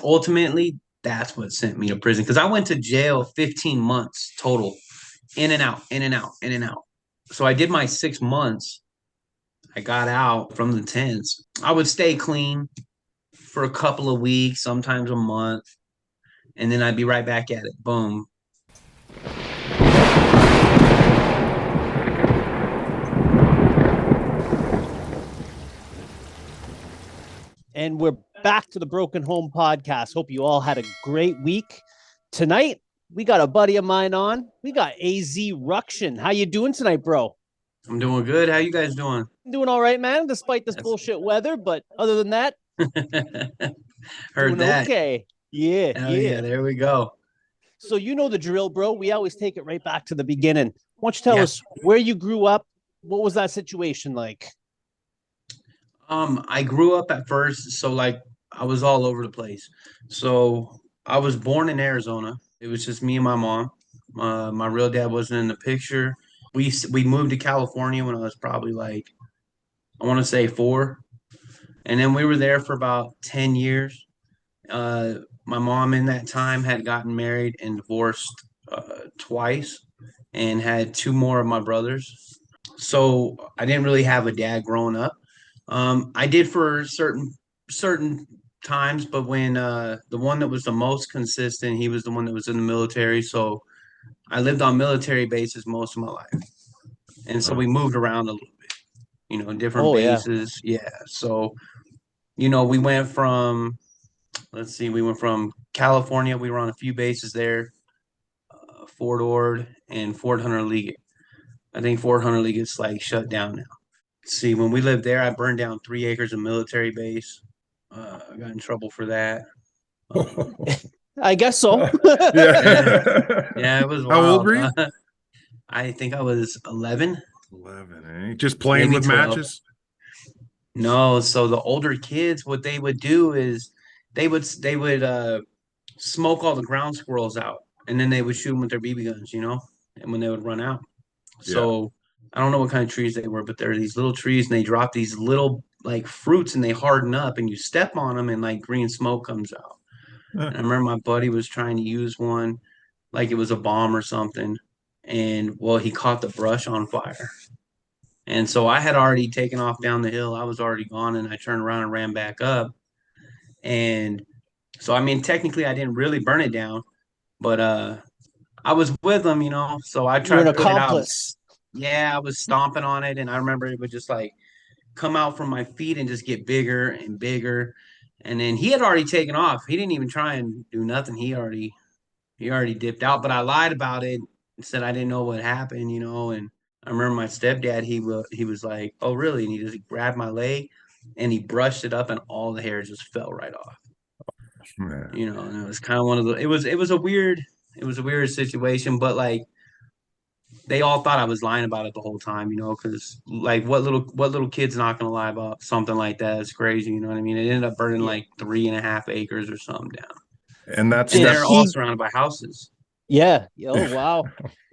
ultimately that's what sent me to prison because I went to jail 15 months total, in and out, in and out, in and out. So I did my 6 months. I got out from the tents. I would stay clean for a couple of weeks, sometimes a month, and then I'd be right back at it. Boom. And we're back to the Broken Home Podcast. Hope you all had a great week. Tonight, we got a buddy of mine on. We got AZruction. How you doing tonight, bro? I'm doing good. How you guys doing? I'm doing all right, man, despite this bullshit weather. But other than that, heard doing that. okay. Yeah, Hell yeah, there we go. So you know the drill, bro. We always take it right back to the beginning. Why don't you tell us where you grew up? What was that situation like? I grew up at first, so like I was all over the place. So I was born in Arizona. It was just me and my mom. My real dad wasn't in the picture. We moved to California when I was probably like I want to say 4, and then we were there for about 10 years. My mom in that time had gotten married and divorced twice, and had 2 more of my brothers. So I didn't really have a dad growing up. I did for certain times, but when the one that was the most consistent, he was the one that was in the military. So I lived on military bases most of my life, and so we moved around a little bit, different bases. Yeah. So we went from we went from California. We were on a few bases there, Fort Ord and Fort Hunter Liggett. I think Fort Hunter Liggett's like shut down now. See, when we lived there, I burned down 3 acres of military base. I got in trouble for that. I guess so. Yeah, it was wild. How old were you? I think I was 11. 11, eh? Just playing Maybe with 12. matches? No, so the older kids, what they would do is they would smoke all the ground squirrels out, and then they would shoot them with their BB guns, and when they would run out. So I don't know what kind of trees they were, but there are these little trees, and they drop these little like fruits, and they harden up, and you step on them, and like green smoke comes out. And I remember my buddy was trying to use one, like it was a bomb or something, and well, he caught the brush on fire. And so I had already taken off down the hill. I was already gone, and I turned around and ran back up. And so, I mean, technically, I didn't really burn it down, but I was with them, So I tried to put it out. Yeah, I was stomping on it, and I remember it would just like come out from my feet and just get bigger and bigger. And then he had already taken off. He didn't even try and do nothing. He already dipped out. But I lied about it and said I didn't know what happened, And I remember my stepdad. He was like, "Oh, really?" And he just grabbed my leg and he brushed it up, and all the hair just fell right off. And it was kind of one of the. It was a weird situation, but like they all thought I was lying about it the whole time, because like what little kid's not gonna lie about something like that? It's crazy, you know what I mean? It ended up burning like 3.5 acres or something down. And they're all surrounded by houses. Yeah. Oh wow.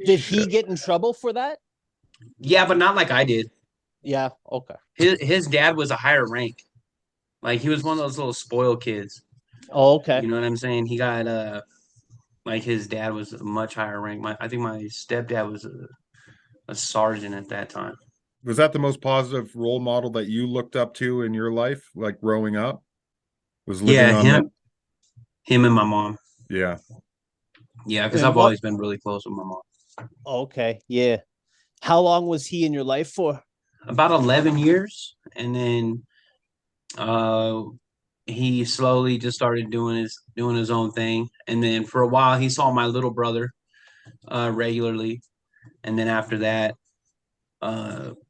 Did he get in trouble for that? Yeah, but not like I did. Yeah. Okay. His dad was a higher rank. Like he was one of those little spoiled kids. Oh, okay. You know what I'm saying? He got like his dad was a much higher rank. I think my stepdad was a sergeant at that time. Was that the most positive role model that you looked up to in your life, like growing up? Was living on him and my mom. Yeah. Yeah, because I've always been really close with my mom. Okay. Yeah. How long was he in your life for? About 11 years. And then he slowly just started doing his own thing. And then for a while he saw my little brother regularly. And then after that,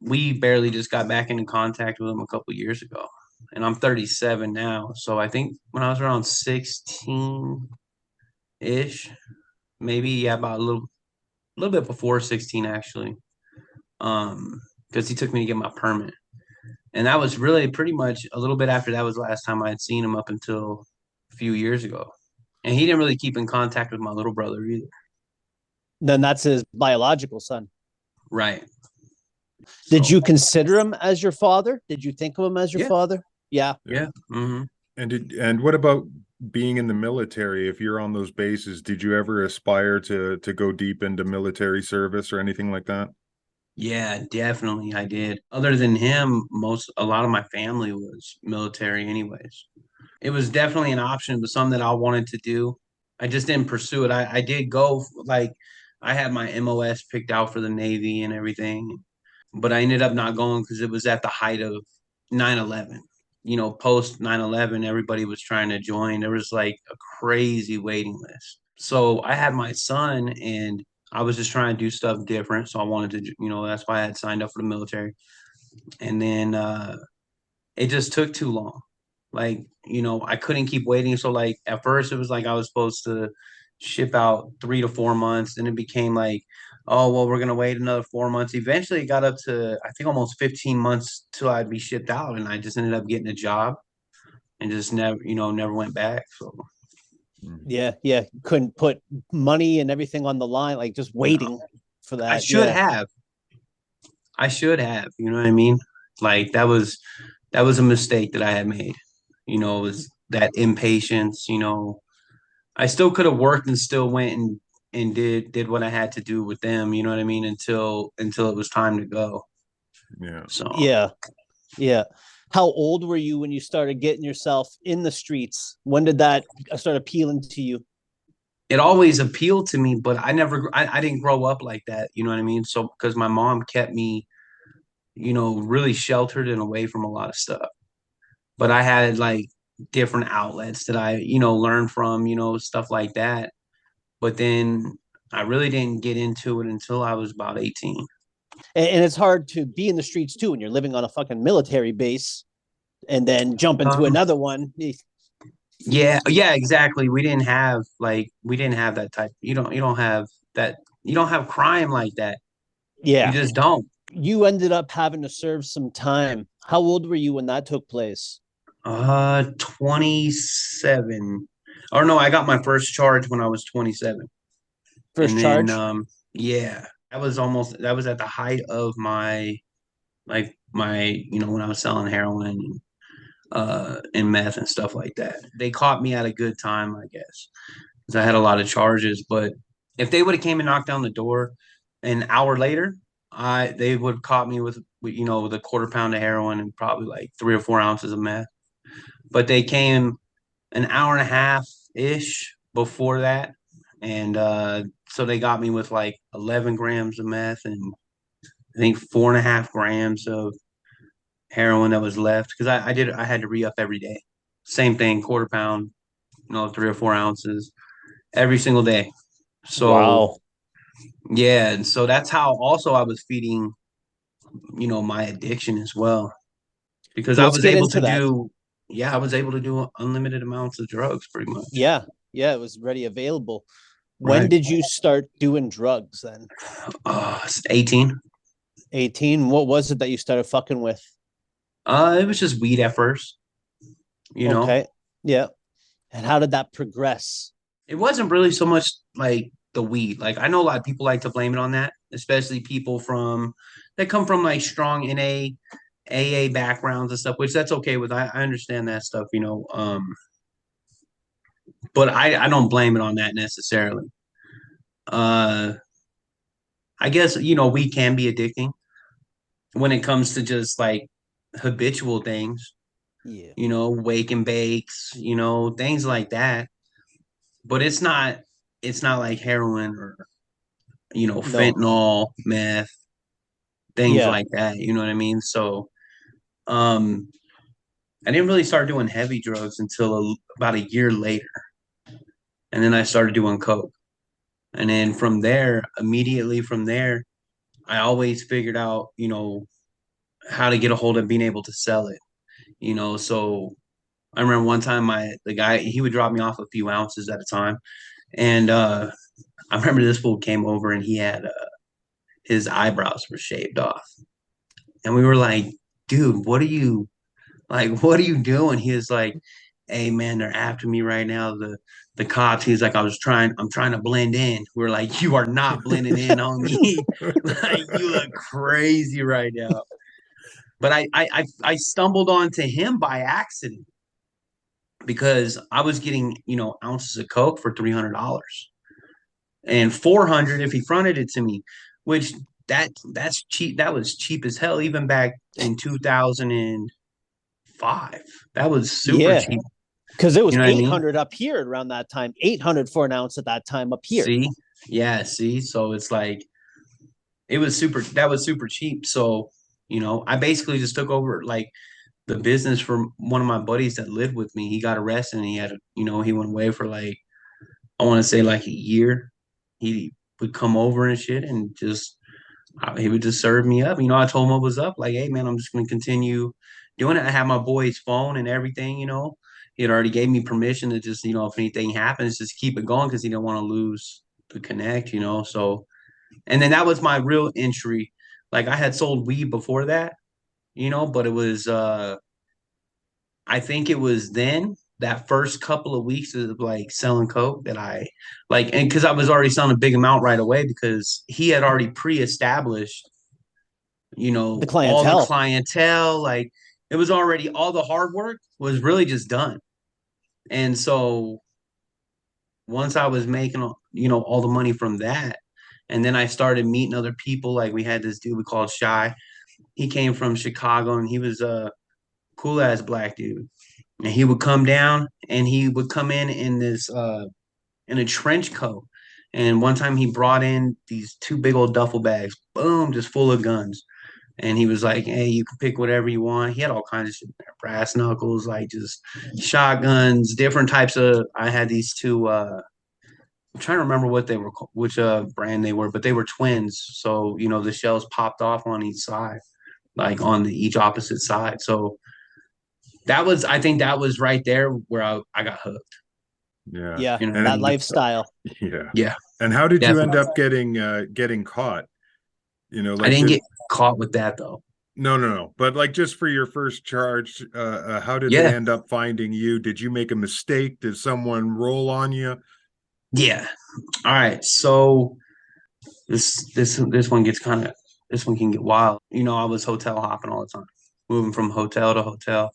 we barely just got back into contact with him a couple years ago. And I'm 37 now. So I think when I was around 16-ish, maybe, about a little bit before 16 actually. Because he took me to get my permit. And that was really pretty much a little bit after that was the last time I had seen him up until a few years ago. And he didn't really keep in contact with my little brother either. Then that's his biological son. Right. Did you consider him as your father? Did you think of him as your father? Yeah. Yeah. Mm-hmm. And what about being in the military, if you're on those bases, did you ever aspire to go deep into military service or anything like that? Yeah, definitely I did. Other than him, a lot of my family was military anyways. It was definitely an option. It was something that I wanted to do. I just didn't pursue it. I did go like I had my MOS picked out for the Navy and everything, but I ended up not going because it was at the height of 9/11. You know, post 9/11, everybody was trying to join. There was like a crazy waiting list. So I had my son and I was just trying to do stuff different. So I wanted to, that's why I had signed up for the military. And then it just took too long. Like, I couldn't keep waiting. So like at first it was like I was supposed to ship out 3 to 4 months. Then it became like, oh well, we're gonna wait another 4 months. Eventually it got up to I think almost 15 months till I'd be shipped out. And I just ended up getting a job and just never went back. So Yeah, yeah. Couldn't put money and everything on the line, like just no. waiting for I that. should Yeah. have. I should have, you know what I mean? Like that was a mistake that I had made. It was that impatience, I still could have worked and still went and did what I had to do with them, you know what I mean, until it was time to go. Yeah. So Yeah. Yeah. How old were you when you started getting yourself in the streets? When did that start appealing to you? it always appealed to me, but I didn't grow up like that, you know what I mean? So because my mom kept me, really sheltered and away from a lot of stuff. But I had like different outlets that I, learned from, stuff like that. But then I really didn't get into it until I was about 18. And it's hard to be in the streets too when you're living on a fucking military base and then jump into Um, another one. yeah, yeah, exactly. We didn't have that type. You don't have that. You don't have crime like that. You Yeah. just don't. You ended up having to serve some time. How old were you when that took place? 27. Or no, I got my first charge when I was 27. First And then charge? yeah, that was at the height of when I was selling heroin and meth and stuff like that. They caught me at a good time, I guess, because I had a lot of charges. But if they would have came and knocked down the door an hour later, they would have caught me with a quarter pound of heroin and probably like 3 or 4 ounces of meth. But they came an hour and a half ish before that, and so they got me with like 11 grams of meth and I think 4.5 grams of heroin that was left because I had to re up every day. Same thing, quarter pound, 3 or 4 ounces every single day. So Wow. yeah, and so that's how also I was feeding, my addiction as well because I Let's was get able into to that. do, yeah, I was able to do unlimited amounts of drugs pretty much. Yeah. Yeah. It was ready available. When Right. did you start doing drugs then? 18. 18. What was it that you started fucking with? It was just weed at first, you know. Okay. Yeah. And how did that progress? It wasn't really so much like the weed. Like I know a lot of people like to blame it on that, especially people that come from like strong AA backgrounds and stuff, which that's okay with. I understand that stuff, but I don't blame it on that necessarily. Uh, I guess weed can be addicting when it comes to just like habitual things, Yeah. wake and bakes, things like that. But it's not like heroin or No. fentanyl, meth, things Yeah. like that. You know what I mean? So, um, I didn't really start doing heavy drugs until about a year later, and then I started doing coke. And then immediately from there, I always figured out, how to get a hold of being able to sell it. So I remember one time the guy he would drop me off a few ounces at a time, and I remember this fool came over and he had his eyebrows were shaved off. And we were like, dude, what are you doing? He was like, hey man, they're after me right now. The cops. He's like, I'm trying to blend in. We're like, you are not blending in on me. Like you look crazy right now. But I stumbled onto him by accident. because I was getting, ounces of coke for $300 and 400 if he fronted it to me, which that's cheap. That was cheap as hell even back in 2005. That was super Yeah. cheap. Because it was You know what I mean? 800 up here around that time, 800 for an ounce at that time up here. See? Yeah, see? So it's like that was super cheap. So, I basically just took over like the business from one of my buddies that lived with me. He got arrested and he had, he went away for like, I want to say like a year. He would come over and shit and just, he would just serve me up. I told him what was up. Like, hey, man, I'm just going to continue doing it. I have my boy's phone and everything. He had already gave me permission to just, if anything happens, just keep it going because he didn't want to lose the connect. So, and then that was my real entry. Like, I had sold weed before that, but it was, I think it was then that first couple of weeks of like selling coke that I like, and because I was already selling a big amount right away because he had already pre-established, The all the clientele. clientele. Like it was already all the hard work was really just done. And so once I was making, all the money from that, and then I started meeting other people. Like we had this dude we called Shy. He came from Chicago and he was a cool ass black dude. And he would come down and he would come in this in a trench coat. And one time he brought in these two big old duffel bags, boom, just full of guns. And he was like, "Hey, you can pick whatever you want." He had all kinds of shit there, brass knuckles, like just shotguns, different types of. I had these two. I'm trying to remember what they were, which brand they were, but they were twins. So the shells popped off on each side, like on each opposite side. So I think that was right there where I got hooked. Yeah. Yeah, You know what I that mean? lifestyle. Yeah. Yeah, And how did you end definitely. up getting caught? I Like didn't did get caught with that though. no. But like just for your first charge, how did they Yeah, end up finding you? Did you make a mistake? Did someone roll on you? yeah. All right. So this one gets this one can get wild. I was hotel hopping all the time, moving from hotel to hotel.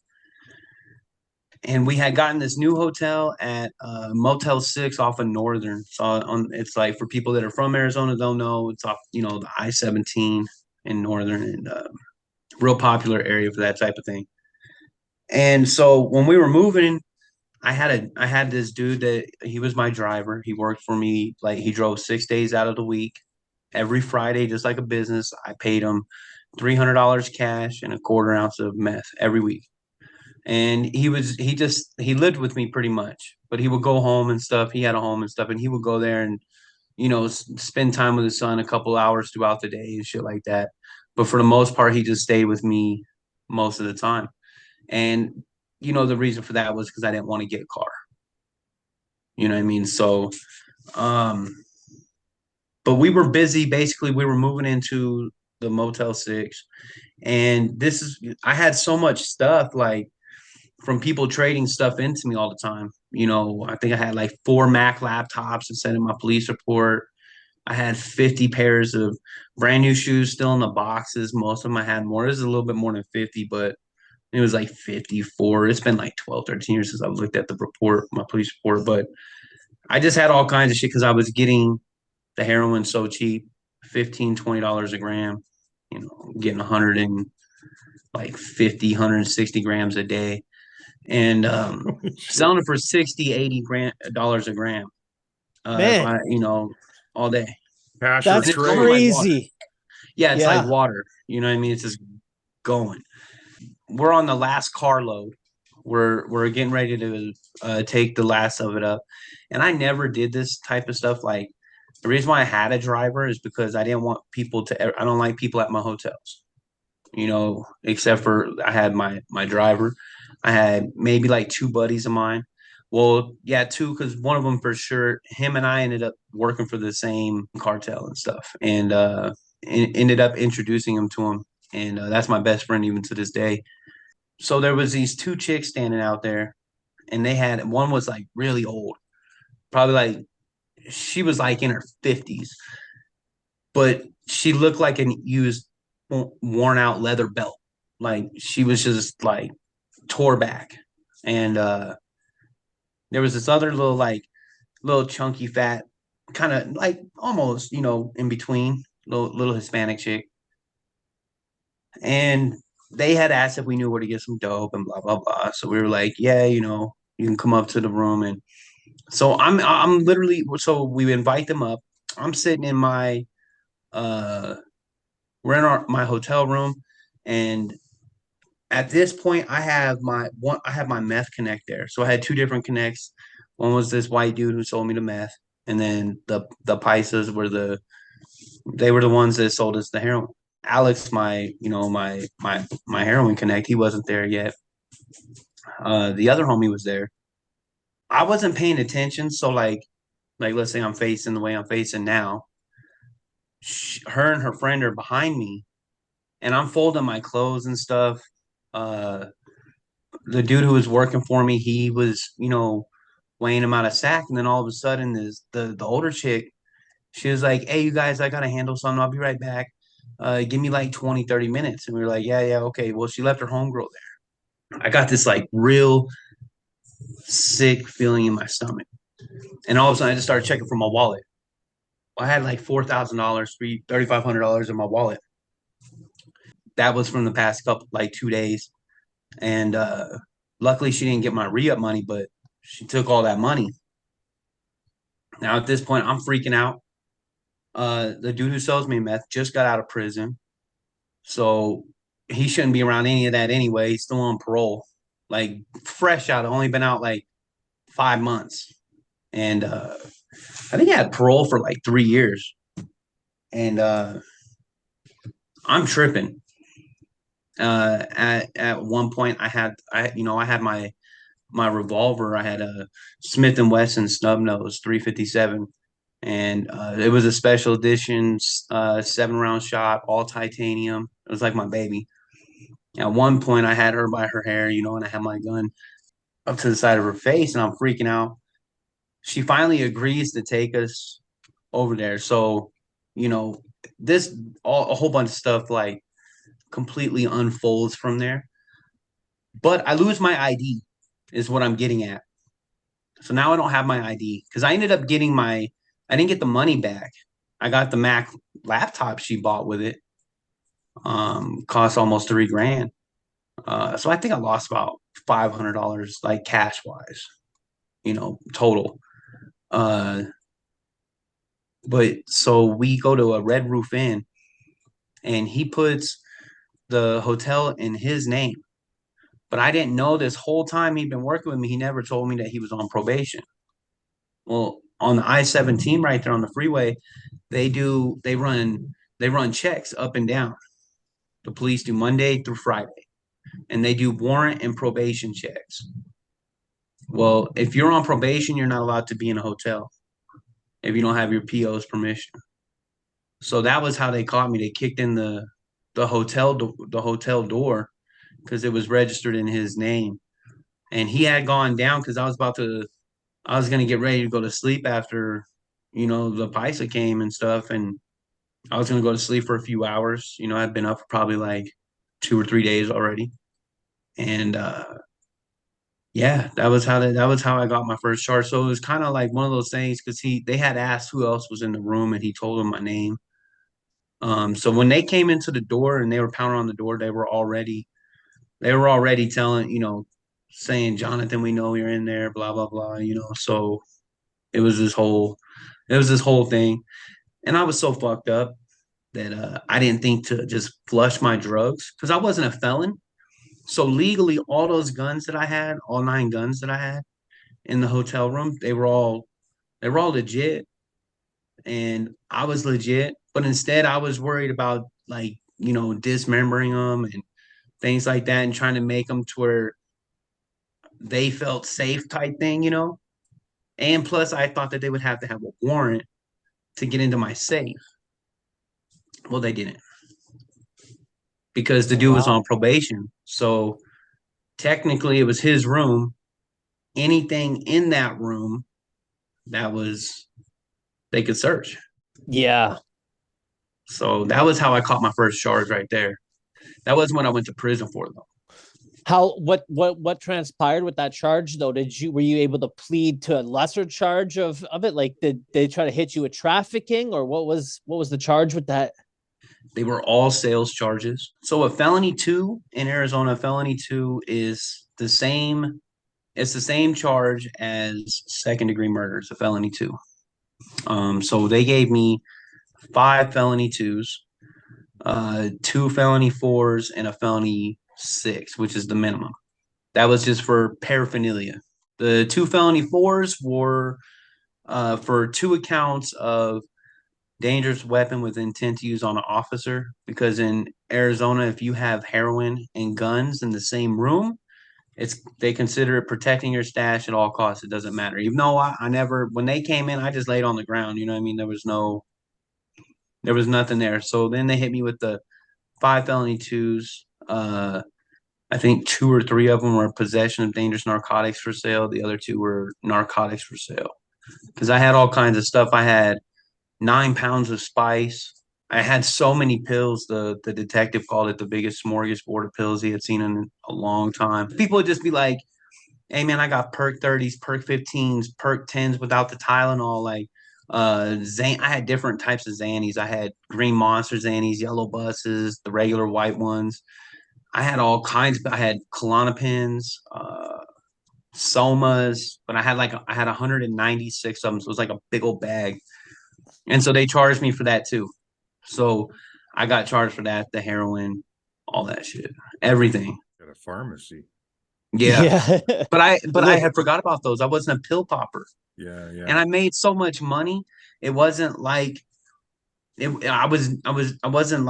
And we had gotten this new hotel at Motel 6 off of Northern. So it's like for people that are from Arizona, they'll know it's off, the I-17 in Northern and real popular area for that type of thing. And so when we were moving, I had this dude that he was my driver. He worked for me, like he drove 6 days out of the week. Every Friday, just like a business, I paid him $300 cash and a quarter ounce of meth every week. And he lived with me pretty much, but he would go home and stuff. He had a home and stuff, and he would go there and spend time with his son a couple hours throughout the day and shit like that. But for the most part, he just stayed with me most of the time. And the reason for that was because I didn't want to get a car. You know what I mean? So, um, but we were busy. Basically, we were moving into the Motel 6, and I had so much stuff like from people trading stuff into me all the time. I think I had like 4 Mac laptops and sent in my police report. I had 50 pairs of brand new shoes still in the boxes. Most of them I had more. It was a little bit more than 50, but it was like 54. It's been like 12, 13 years since I looked at the report, my police report. But I just had all kinds of shit because I was getting the heroin so cheap, 15, $20 a gram, getting 100 and like 50, 160 grams a day. And selling it for 60, 80 dollars a gram. If Man, I, all day. Cash or And that's it's going trade? like water. crazy. Yeah, it's like Yeah. water. You know what I mean? It's just going. We're on the last carload. We're getting ready to take the last of it up. And I never did this type of stuff. Like the reason why I had a driver is because I didn't want people to. I don't like people at my hotels. Except for I had my driver. I had maybe like 2 buddies of mine. Well, yeah, two because one of them for sure. Him and I ended up working for the same cartel and stuff, and ended up introducing him to him. And that's my best friend even to this day. So there was these 2 chicks standing out there, and they had one was like really old, probably like she was like in her 50s, but she looked like an used, worn out leather belt. Like she was just like tore back, and There was this other little like little chunky fat, kind of like almost in between little Hispanic chick, and they had asked if we knew where to get some dope and blah blah blah. So we were like, yeah, you can come up to the room. And so I'm literally, so we invite them up. I'm sitting in my uh we're in my hotel room, and at this point I have my meth connect there. So I had two different connects. One was this white dude who sold me the meth, and then the paisas they were the ones that sold us the heroin. Alex, my heroin connect, he wasn't there yet. The other homie was there. I wasn't paying attention, so like let's say I'm facing the way I'm facing now. Her and her friend are behind me, and I'm folding my clothes and stuff. Uh, the dude who was working for me, he was, weighing him out a sack, and then all of a sudden, the older chick, she was like, "Hey, you guys, I gotta handle something. I'll be right back. Give me like 20, 30 minutes." And we were like, "Yeah, yeah, okay." Well, she left her homegirl there. I got this like real sick feeling in my stomach, and all of a sudden, I just started checking for my wallet. I had like $4,000, $3,500 in my wallet. That was from the past couple, like 2 days. And luckily, she didn't get my re up money, but she took all that money. Now, at this point, I'm freaking out. The dude who sells me meth just got out of prison. So he shouldn't be around any of that anyway. He's still on parole, like fresh out, only been out like 5 months. And I think he had parole for like 3 years. And I'm tripping. At one point, I had my revolver. I had a Smith and Wesson snub nose 357, and it was a special edition 7 round shot, all titanium. It was like my baby. At one point, I had her by her hair, and I had my gun up to the side of her face, and I'm freaking out. She finally agrees to take us over there. So, you know, this a whole bunch of stuff like completely unfolds from there. But I lose my ID, is what I'm getting at. So now I don't have my ID because I ended up I didn't get the money back. I got the Mac laptop she bought with it. Cost almost 3 grand. So I think I lost about $500, like cash wise, total. Uh, but so we go to a Red Roof Inn, and he puts the hotel in his name. But I didn't know this whole time he'd been working with me. He never told me that he was on probation. Well, on the I-17 right there on the freeway, they run checks up and down. The police do Monday through Friday, and they do warrant and probation checks. Well, if you're on probation, you're not allowed to be in a hotel if you don't have your PO's permission. So that was how they caught me. They kicked in the hotel door because it was registered in his name, and he had gone down because I was gonna get ready to go to sleep after, the paisa came and stuff, and I was gonna go to sleep for a few hours. I'd been up for probably like 2 or 3 days already, and yeah, that was how I got my first charge. So it was kind of like one of those things because they had asked who else was in the room, and he told them my name. So when they came into the door and they were pounding on the door, they were already telling, saying, "Jonathan, we know you're in there, blah blah blah." So it was this whole thing, and I was so fucked up that I didn't think to just flush my drugs because I wasn't a felon. So legally, all those guns that I had, all 9 guns that I had in the hotel room, they were all legit, and I was legit. But instead, I was worried about like dismembering them and things like that, and trying to make them to where they felt safe type thing. And plus, I thought that they would have to have a warrant to get into my safe. Well, they didn't because the Oh, dude was wow. on probation. So technically, it was his room. Anything in that room that was they could search. Yeah. So that was how I caught my first charge right there. That was when I went to prison for though. What transpired with that charge though? Were you able to plead to a lesser charge of it? Like, did they try to hit you with trafficking, or what was the charge with that? They were all sales charges. So a felony two in Arizona, a felony two is the same. It's the same charge as second degree murder. It's a felony two. So they gave me five felony twos, two felony fours, and a felony six, which is the minimum. That was just for paraphernalia. The two felony fours were for two accounts of dangerous weapon with intent to use on an officer. Because in Arizona, if you have heroin and guns in the same room, they consider it protecting your stash at all costs. It doesn't matter. Even though I never, when they came in, I just laid on the ground. You know what I mean? There was nothing there. So then they hit me with the five felony twos. I think two or three of them were possession of dangerous narcotics for sale. The other two were narcotics for sale. Because I had all kinds of stuff. I had 9 pounds of spice. I had so many pills. The detective called it the biggest smorgasbord of pills he had seen in a long time. People would just be like, "Hey man, I got perk 30s, perk 15s, perk 10s without the Tylenol." Like I had different types of Xannies. I had green monster Xannies, yellow buses, the regular white ones. I had all kinds. I had Klonopins, Somas, but I had 196 of them. So it was like a big old bag. And so they charged me for that too. So I got charged for that, the heroin, all that shit, everything. At a pharmacy. Yeah. Yeah. But I had forgot about those. I wasn't a pill popper. Yeah, yeah. And I made so much money. It wasn't like it wasn't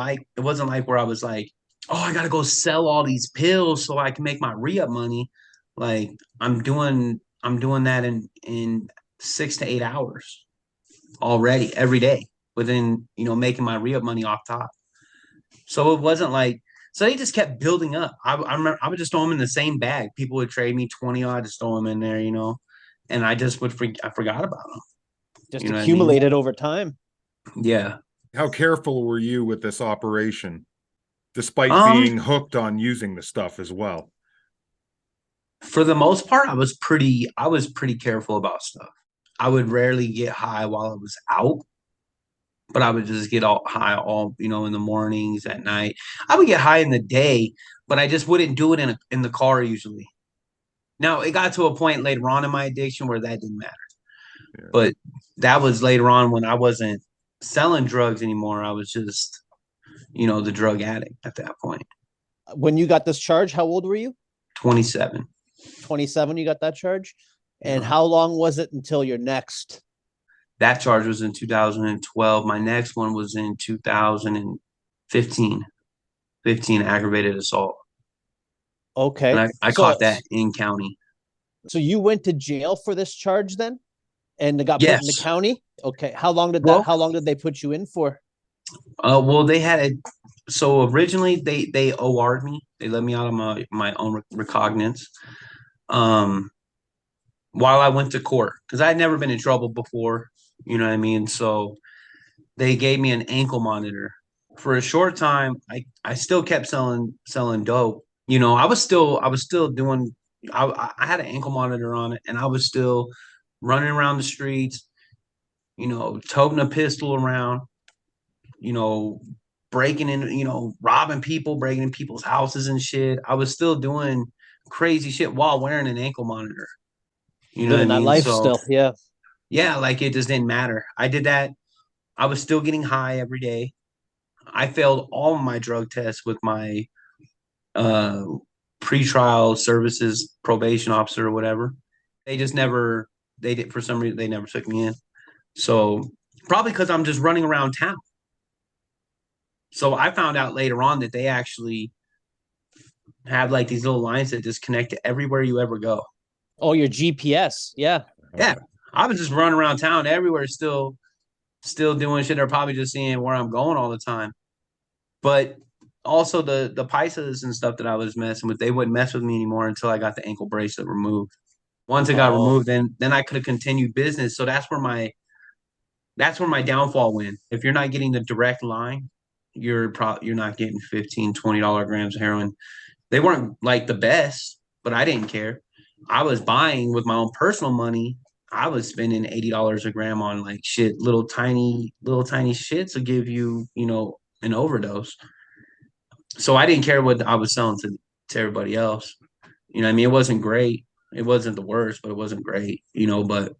like where I was like, oh, I gotta go sell all these pills so I can make my re-up money. Like I'm doing that in 6 to 8 hours already every day within, making my re-up money off top. So it wasn't like, so they just kept building up. I remember I would just throw them in the same bag. People would trade me 20, I just throw them in there, and I just I forgot about them. Just You know what I mean? accumulated over time. Yeah. How careful were you with this operation, despite Um, being hooked on using the stuff as well? for the most part, I was pretty careful about stuff. I would rarely get high while I was out, but I would just get all high all, in the mornings, at night. I would get high in the day, but I just wouldn't do it in the car usually. Now it got to a point later on in my addiction where that didn't matter. Yeah. But that was later on when I wasn't selling drugs anymore. I was just, the drug addict at that point. When you got this charge, how old were you? 27. 27, you got that charge? And Yeah. how long was it until your next? That charge was in 2012. My next one was in 2015. 15 aggravated assault. And Okay. I caught So that in county. so you went to jail for this charge then? And it got put in the Yes. county? Okay. Well, How long did they put you in for? well, they had it. So originally they OR'd me. They let me out of my own recognizance. Um, while I went to court because I had never been in trouble before. You know what I mean? So they gave me an ankle monitor. For a short time, I still kept selling dope. I was still doing. I had an ankle monitor on it, and I was still running around the streets. Toting a pistol around. You know, breaking in. Robbing people, breaking in people's houses and shit. I was still doing crazy shit while wearing an ankle monitor. You know what I Living that mean? life So still. Yeah. yeah, like it just didn't matter. I did that. I was still getting high every day. I failed all my drug tests with my uh pretrial services probation officer or whatever. They just never they did for some reason they never took me in. So probably because I'm just running around town. So I found out later on that they actually have like these little lines that just connect to everywhere you ever go. Oh, your GPS. Yeah. Yeah. I was just running around town everywhere still doing shit. They're probably just seeing where I'm going all the time. But also the Pisces and stuff that I was messing with, they wouldn't mess with me anymore until I got the ankle bracelet removed. Once it got Oh, removed, then I could have continued business. So that's where my downfall went. If you're not getting the direct line, you're not getting 15, $20 grams of heroin. They weren't like the best, but I didn't care. I was buying with my own personal money. I was spending $80 a gram on like shit, little tiny shits will give you, an overdose. So I didn't care what I was selling to everybody else. You know what I mean? It wasn't great. It wasn't the worst, but it wasn't great, but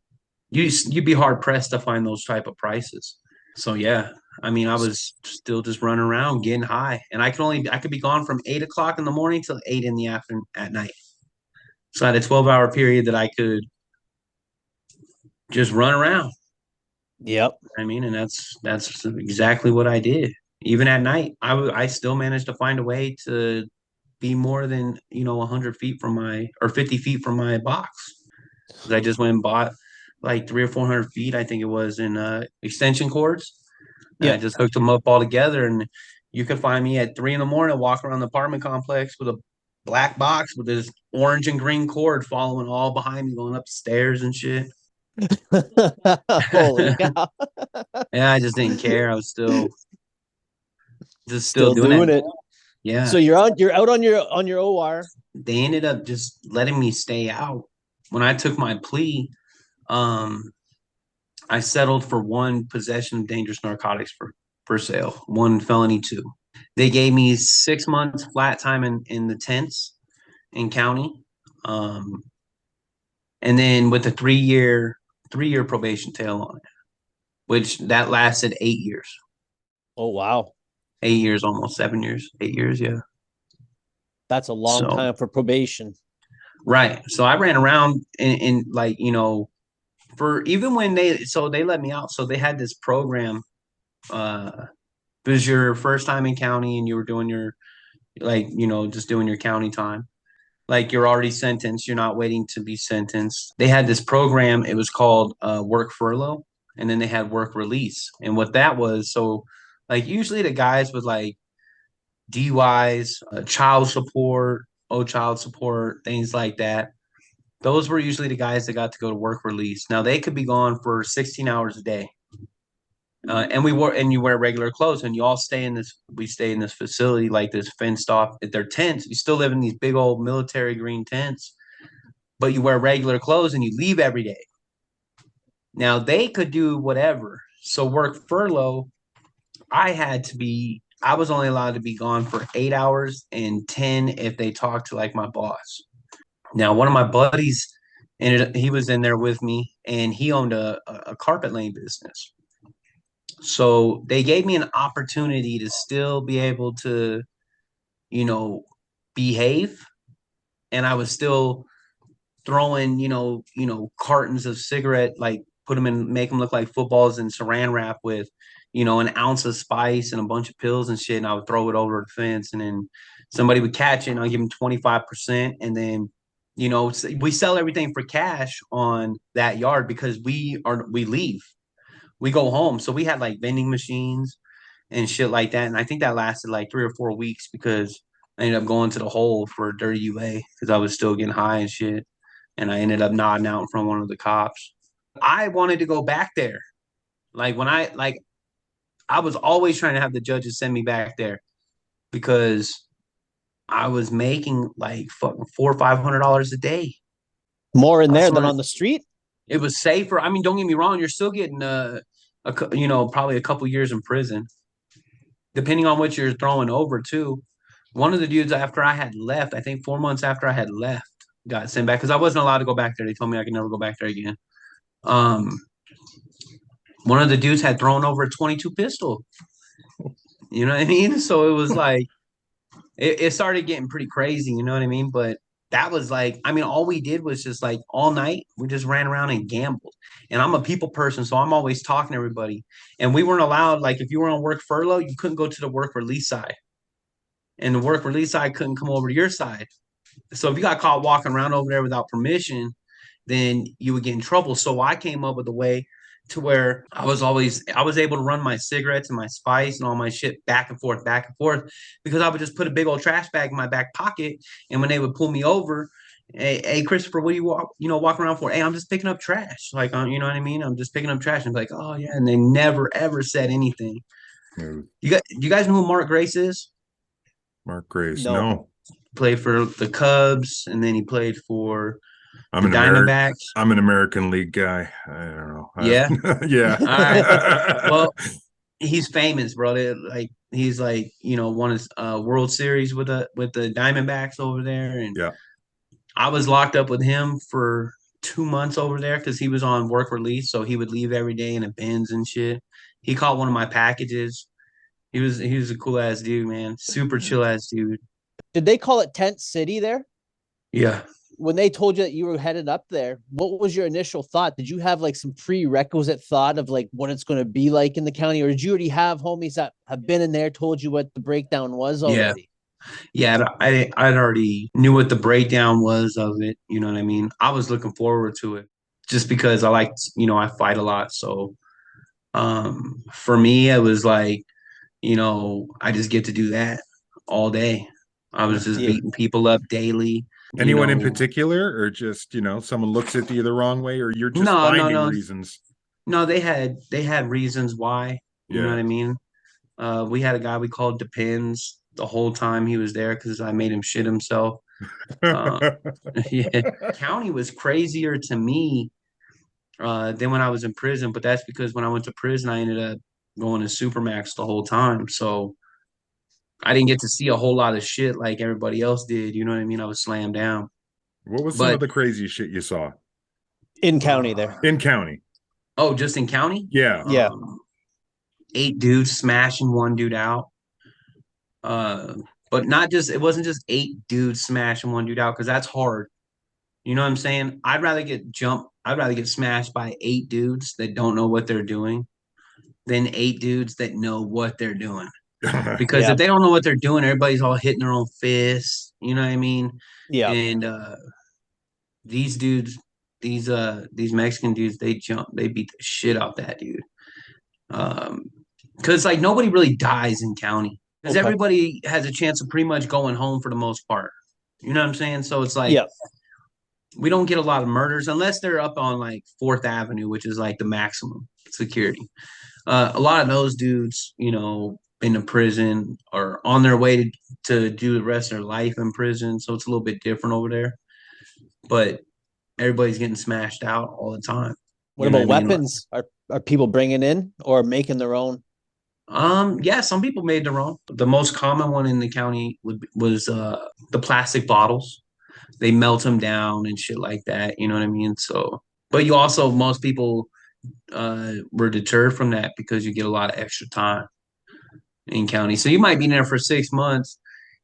you'd be hard pressed to find those type of prices. So yeah, I mean, I was still just running around getting high, and I could be gone from 8 o'clock in the morning till 8 in the afternoon at night. So I had a 12-hour period that I could just run around. Yep. I mean, and that's exactly what I did. Even at night, I still managed to find a way to be more than 100 feet from my or 50 feet from my box because I just went and bought like 300 or 400 feet, I think it was, in extension cords. And I Yep. just hooked them up all together. And you can find me at 3 in the morning, walking around the apartment complex with a black box with this orange and green cord following all behind me, going up the stairs and shit. Holy cow. Yeah, I just didn't care. I was still Still doing that. doing it. Yeah. So you're out on your OR. They ended up just letting me stay out. When I took my plea, um, I settled for one possession of dangerous narcotics for sale, one felony two. They gave me 6 months flat time in the tents in county. Um, and then with a 3-year probation tail on it, which that lasted 8 years. Oh wow. 8 years, almost 7 years, 8 years, yeah. That's a long So time for probation. right. So I ran around in like, for even when they let me out. So they had this program. It was your first time in county and you were doing your like, just doing your county time. Like you're already sentenced, you're not waiting to be sentenced. They had this program, it was called work furlough, and then they had work release. And what that was, so like usually the guys with like DUIs, child support, things like that. Those were usually the guys that got to go to work release. Now they could be gone for 16 hours a day. And you wear regular clothes and you all we stay in this facility, like this fenced off, they're tents. You still live in these big old military green tents, but you wear regular clothes and you leave every day. Now they could do whatever. So work furlough, I was only allowed to be gone for 8 hours and 10 if they talked to like my boss. Now, one of my buddies he was in there with me and he owned a carpet lane business. So they gave me an opportunity to still be able to, you know, behave. And I was still throwing, cartons of cigarette, like put them in, make them look like footballs and saran wrap with, an ounce of spice and a bunch of pills and shit. And I would throw it over the fence and then somebody would catch it and I'll give them 25%. And then, we sell everything for cash on that yard because we leave, we go home. So we had like vending machines and shit like that. And I think that lasted like 3 or 4 weeks because I ended up going to the hole for a dirty UA because I was still getting high and shit. And I ended up nodding out in front of one of the cops. I wanted to go back there. Like I was always trying to have the judges send me back there because I was making like fucking $400 or $500 a day. More in there than on the street. It was safer. I mean, don't get me wrong. You're still getting probably a couple years in prison, depending on what you're throwing over too. One of the dudes after I had left, I think 4 months after I had left, got sent back because I wasn't allowed to go back there. They told me I could never go back there again. Um, one of the dudes had thrown over a 22 pistol. You know what I mean? So it was like it started getting pretty crazy. You know what I mean? But that was like, I mean, all we did was just like all night we just ran around and gambled. And I'm a people person, so I'm always talking to everybody. And we weren't allowed, like, if you were on work furlough, you couldn't go to the work release side, and the work release side couldn't come over to your side. So if you got caught walking around over there without permission, then you would get in trouble. So I came up with a way to where I was able to run my cigarettes and my spice and all my shit back and forth, because I would just put a big old trash bag in my back pocket. And when they would pull me over, hey Christopher, what do walking around for? Hey, I'm just picking up trash. Like, you know what I mean? I'm just picking up trash. And be like, oh yeah. And they never ever said anything. No. You guys know who Mark Grace is? Mark Grace. No. No. played for the Cubs, and then he played for I'm the an American. Diamondbacks. I'm an American League guy. I don't know. Yeah. Yeah. All right. Well, he's famous, bro. Like he's like won his World Series with the Diamondbacks over there, and Yeah. I was locked up with him for 2 months over there because he was on work release, so he would leave every day in a Benz and shit. He caught one of my packages. He was a cool ass dude, man. Super chill ass dude. Did they call it Tent City there? Yeah. When they told you that you were headed up there, what was your initial thought? Did you have like some prerequisite thought of like what it's going to be like in the county, or did you already have homies that have been in there, told you what the breakdown was Yeah. already? Yeah, I'd already knew what the breakdown was of it. You know what I mean? I was looking forward to it just because I like, I fight a lot. So for me, it was like, I just get to do that all day. I was just Yeah. beating people up daily. Anyone in particular, or just, someone looks at you the wrong way, or you're just No, no, finding no, reasons? no. They had reasons why. You know what Yeah. I mean? We had a guy we called Depends the whole time he was there because I made him shit himself. Uh, yeah, county was crazier to me than when I was in prison, but that's because when I went to prison, I ended up going to Supermax the whole time. So I didn't get to see a whole lot of shit like everybody else did. You know what I mean? I was slammed down. What was some of But the crazy shit you saw In county there. uh, in county? oh, just in county, Yeah. Yeah. 8 dudes smashing one dude out. Uh, but not just it wasn't just 8 dudes smashing one dude out because that's hard. You know what I'm saying? I'd rather get smashed by 8 dudes that don't know what they're doing than 8 dudes that know what they're doing. Because Yeah. if they don't know what they're doing, everybody's all hitting their own fists. You know what I mean? Yeah. And these dudes, these Mexican dudes, they beat the shit out that dude. Because like nobody really dies in county because Okay. everybody has a chance of pretty much going home for the most part. You know what I'm saying? So it's like Yeah. we don't get a lot of murders unless they're up on like Fourth Avenue, which is like the maximum security. A lot of those dudes, in the prison or on their way to do the rest of their life in prison. So it's a little bit different over there. But everybody's getting smashed out all the time. What You know what about I mean? weapons? Are people bringing in or making their own? Yeah, some people made their own. The most common one in the county was the plastic bottles. They melt them down and shit like that. You know what I mean? So, but you also most people were deterred from that because you get a lot of extra time in county. So you might be in there for 6 months.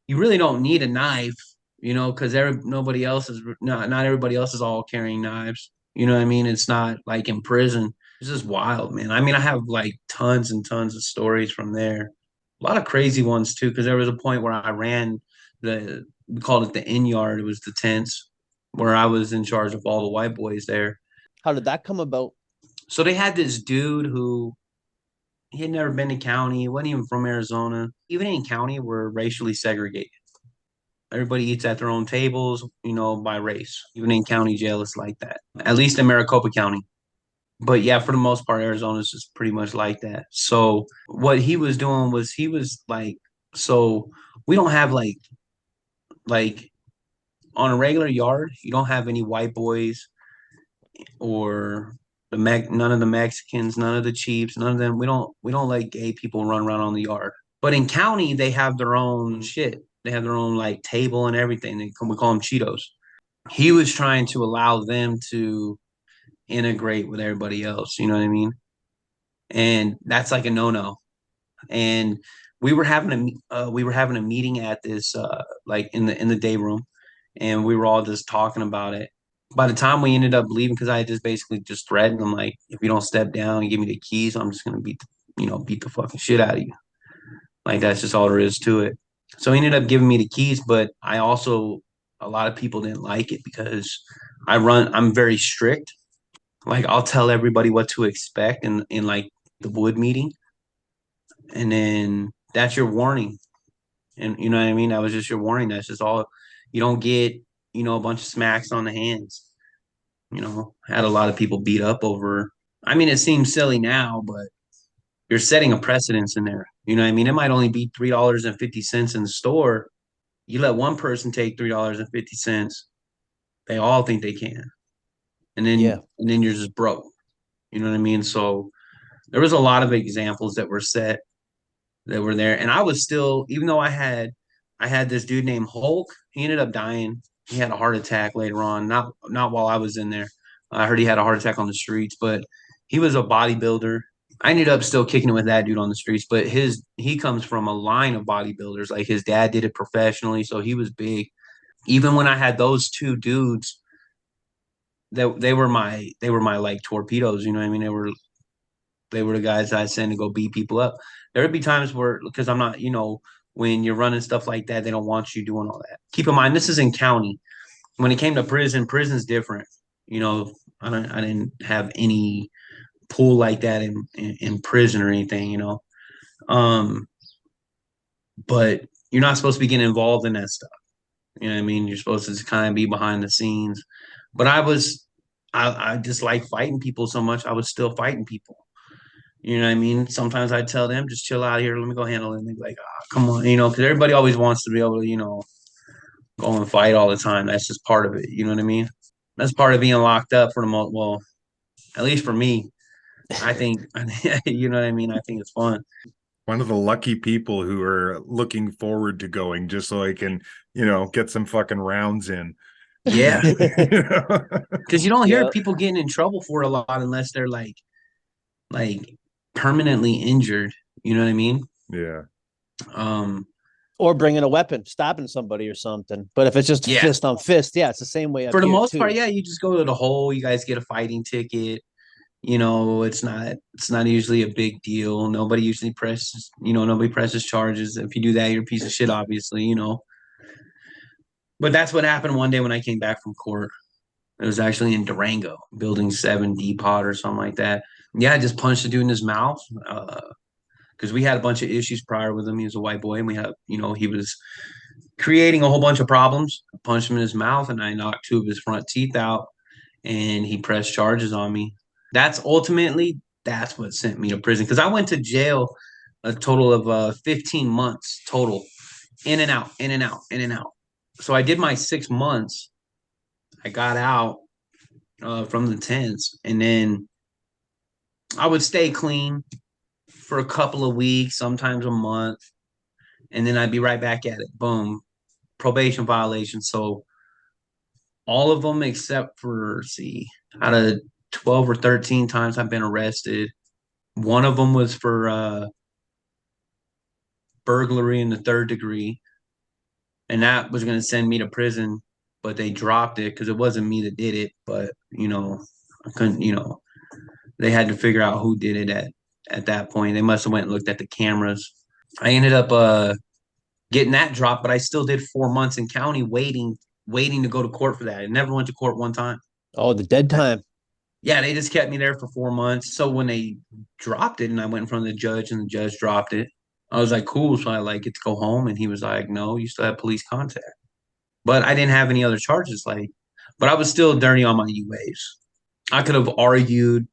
You really don't need a knife, because nobody else is not everybody else is all carrying knives. You know what I mean? It's not like in prison. It's just wild, man. I mean, I have like tons and tons of stories from there. A lot of crazy ones too, because there was a point where I ran we called it the inn yard. It was the tents where I was in charge of all the white boys there. How did that come about? So they had this dude who he had never been to county. He wasn't even from Arizona. Even in county, we're racially segregated. Everybody eats at their own tables, by race. Even in county jail, it's like that. At least in Maricopa County. But yeah, for the most part, Arizona's just pretty much like that. So what he was doing was he was like, so we don't have like on a regular yard, you don't have any white boys or none of the Mexicans, none of the Chiefs, none of them. We don't let gay people run around on the yard. But in county, they have their own shit. They have their own like table and everything. We call them Cheetos. He was trying to allow them to integrate with everybody else. You know what I mean? And that's like a no-no. And we were having a meeting at this like in the day room, and we were all just talking about it. By the time we ended up leaving, because I had just basically just threatened them, like, if you don't step down and give me the keys, I'm just gonna beat the fucking shit out of you. Like that's just all there is to it. So he ended up giving me the keys, but a lot of people didn't like it because I'm very strict. Like I'll tell everybody what to expect in like the wood meeting, and then that's your warning. And you know what I mean? That was just your warning. That's just all. You don't get, a bunch of smacks on the hands. Had a lot of people beat up over. I mean, it seems silly now, but you're setting a precedence in there. You know what I mean? It might only be $3.50 in the store. You let one person take $3.50, they all think they can. Yeah. And then you're just broke. You know what I mean? So there was a lot of examples that were set that were there. And I was still, even though I had this dude named Hulk, he ended up dying. He had a heart attack later on, not while I was in there. I heard he had a heart attack on the streets, but he was a bodybuilder. I ended up still kicking it with that dude on the streets, but he comes from a line of bodybuilders. Like his dad did it professionally, so he was big. Even when I had those two dudes, they were my like torpedoes. You know what I mean? They were the guys I send to go beat people up. There would be times where, because I'm not, when you're running stuff like that, they don't want you doing all that. Keep in mind, this is in county. When it came to prison, prison's different. You know, I didn't have any pull like that in prison or anything. Um, but you're not supposed to be getting involved in that stuff. You know what I mean? You're supposed to kind of be behind the scenes. But I just like fighting people so much. I was still fighting people. You know what I mean? Sometimes I tell them, just chill out here. Let me go handle it. And they're like, oh, come on. Because everybody always wants to be able to, go and fight all the time. That's just part of it. You know what I mean? That's part of being locked up for the most, well, at least for me. I think, you know what I mean? I think it's fun. One of the lucky people who are looking forward to going just so I can, get some fucking rounds in. Yeah. You know? Because you don't hear Yeah. people getting in trouble for it a lot unless they're like permanently injured. You know what I mean? Yeah. Or bringing a weapon, stabbing somebody or something. But if it's just Yeah. fist on fist, yeah, it's the same way up For the here most too. part, yeah, you just go to the hole. You guys get a fighting ticket. It's not usually a big deal. Nobody presses charges. If you do that, you're a piece of shit, obviously. But that's what happened one day when I came back from court. It was actually in Durango, Building 7 Depot or something like that. Yeah, I just punched the dude in his mouth. Because we had a bunch of issues prior with him. He was a white boy, and he was creating a whole bunch of problems. I punched him in his mouth, and I knocked two of his front teeth out, and he pressed charges on me. That's what sent me to prison, because I went to jail a total of 15 months total, in and out, in and out, in and out. So I did my 6 months. I got out from the tents, and then I would stay clean for a couple of weeks, sometimes a month, and then I'd be right back at it. Boom, probation violation. So all of them except for, see, out of 12 or 13 times I've been arrested, one of them was for burglary in the third degree, and that was going to send me to prison, but they dropped it because it wasn't me that did it. But I couldn't. They had to figure out who did it at that point. They must have went and looked at the cameras. I ended up getting that dropped, but I still did 4 months in county waiting to go to court for that. I never went to court one time. Oh, the dead time. Yeah, they just kept me there for 4 months. So when they dropped it and I went in front of the judge and the judge dropped it, I was like, cool. So I like get to go home. And he was like, no, you still have police contact. But I didn't have any other charges. But I was still dirty on my UAs. I could have argued,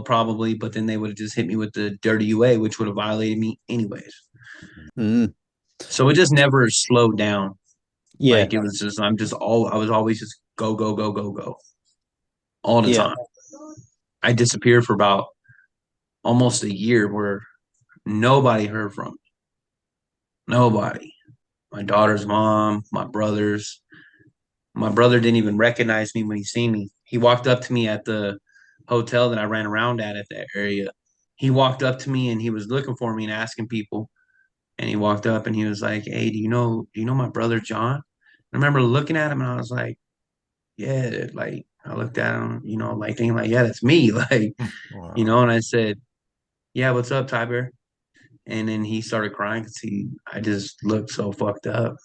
probably, but then they would have just hit me with the dirty UA, which would have violated me anyways. Mm. So it just never slowed down. Yeah. Like it was just, I was always just go, go, go, go, go all the time. I disappeared for about almost a year where nobody heard from me. Nobody. My daughter's mom, my brothers. My brother didn't even recognize me when he seen me. He walked up to me at the hotel that I ran around at that area. He walked up to me and he was looking for me and asking people. And he walked up and he was like, "Hey, do you know my brother John?" I remember looking at him and I was like, "Yeah." Like I looked at him, like thinking like, "Yeah, that's me." Like, Wow. and I said, "Yeah, what's up, Tiber?" And then he started crying because I just looked so fucked up.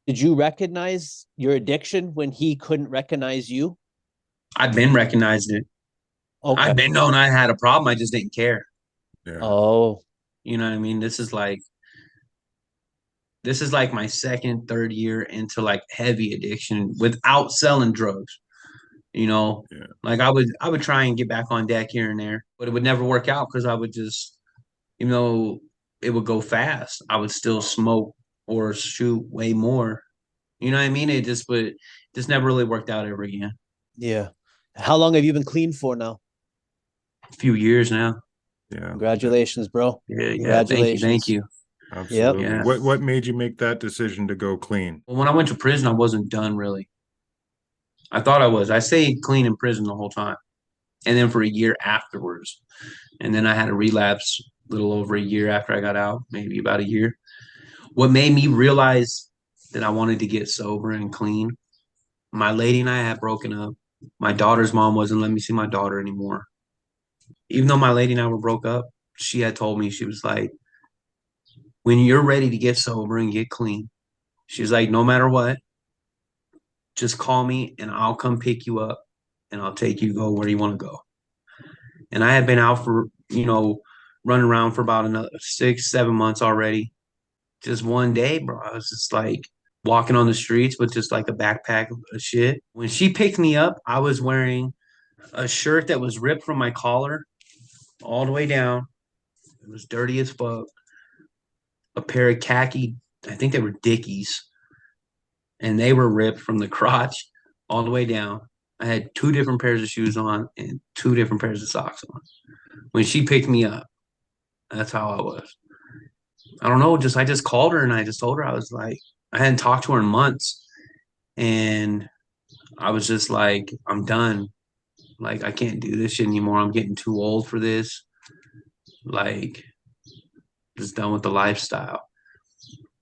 Did you recognize your addiction when he couldn't recognize you? I've been recognized it. Okay. I've been known I had a problem. I just didn't care. Yeah. Oh. You know what I mean? This is like my second, third year into like heavy addiction without selling drugs. Yeah. Like I would try and get back on deck here and there, but it would never work out because I would just, even though it would go fast, I would still smoke or shoot way more You know what I mean? It just never really worked out ever again. Yeah. How long have you been clean for now? A few years now. Yeah. Congratulations, bro. Yeah, yeah. Thank Congratulations. you. Yep. Absolutely. Yeah. What made you make that decision to go clean? Well, when I went to prison, I wasn't done really. I thought I was. I stayed clean in prison the whole time, and then for a year afterwards, and then I had a relapse a little over a year after I got out, maybe about a year. What made me realize that I wanted to get sober and clean, my lady and I had broken up. My daughter's mom wasn't letting me see my daughter anymore. Even though my lady and I were broke up, she had told me, she was like, when you're ready to get sober and get clean, she's like, no matter what, just call me and I'll come pick you up and I'll take you go where you want to go. And I had been out for, running around for about another 6, 7 months already. Just one day, bro, I was just like walking on the streets with just like a backpack of shit. When she picked me up, I was wearing a shirt that was ripped from my collar all the way down. It was dirty as fuck. A pair of khaki, I think they were Dickies, and they were ripped from the crotch all the way down. I had two different pairs of shoes on and two different pairs of socks on. When she picked me up, that's how I was. I don't know, I just called her and I just told her I was like, I hadn't talked to her in months. And I was just like, I'm done. Like, I can't do this shit anymore. I'm getting too old for this. Like, just done with the lifestyle.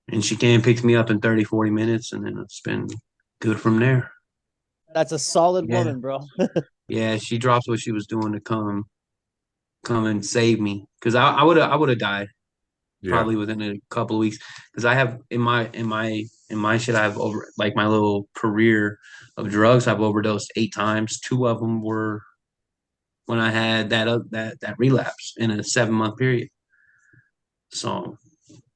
And she came and picked me up in 30, 40 minutes. And then it's been good from there. That's a solid Yeah. woman, bro. Yeah. She dropped what she was doing to come and save me. Cause I would have died Yeah. probably within a couple of weeks. Cause I have in my shit, I have over like my little career of drugs. I've overdosed 8 times. Two of them were when I had that relapse in a 7 month period. So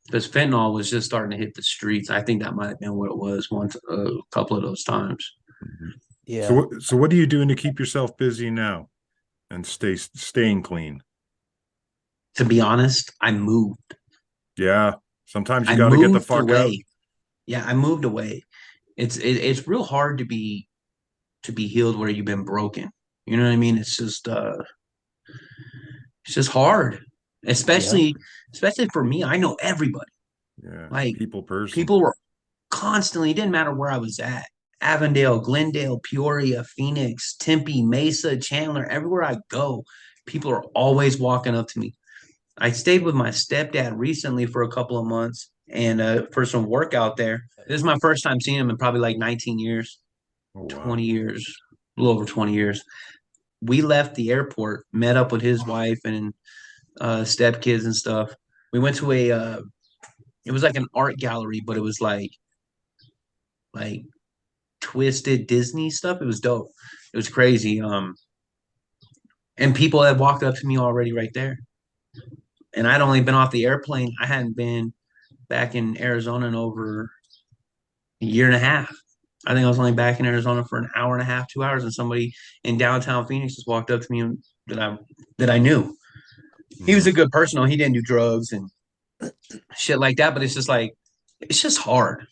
because fentanyl was just starting to hit the streets, I think that might have been what it was once a couple of those times. Mhm. So Yeah. what are you doing to keep yourself busy now and staying clean? To be honest, I moved. Yeah. Sometimes you I got to get the moved fuck out. away. Yeah, I moved away. It's real hard to be healed where you've been broken. You know what I mean? It's just hard, Yeah. especially for me. I know everybody. Yeah. Like People person. people were constantly. It didn't matter where I was at. Avondale, Glendale, Peoria, Phoenix, Tempe, Mesa, Chandler. Everywhere I go, people are always walking up to me. I stayed with my stepdad recently for a couple of months and for some work out there. This is my first time seeing him in probably like 19 years, Oh wow. 20 years, a little over 20 years. We left the airport, met up with his wife and stepkids and stuff. We went to it was like an art gallery, but it was like twisted Disney stuff. It was dope. It was crazy. And people had walked up to me already right there. And I'd only been off the airplane. I hadn't been back in Arizona in over a year and a half. I think I was only back in Arizona for an hour and a half, 2 hours, and somebody in downtown Phoenix just walked up to me that I knew. He was Mhm. a good person. Though. He didn't do drugs and shit like that. But it's just like it's just hard.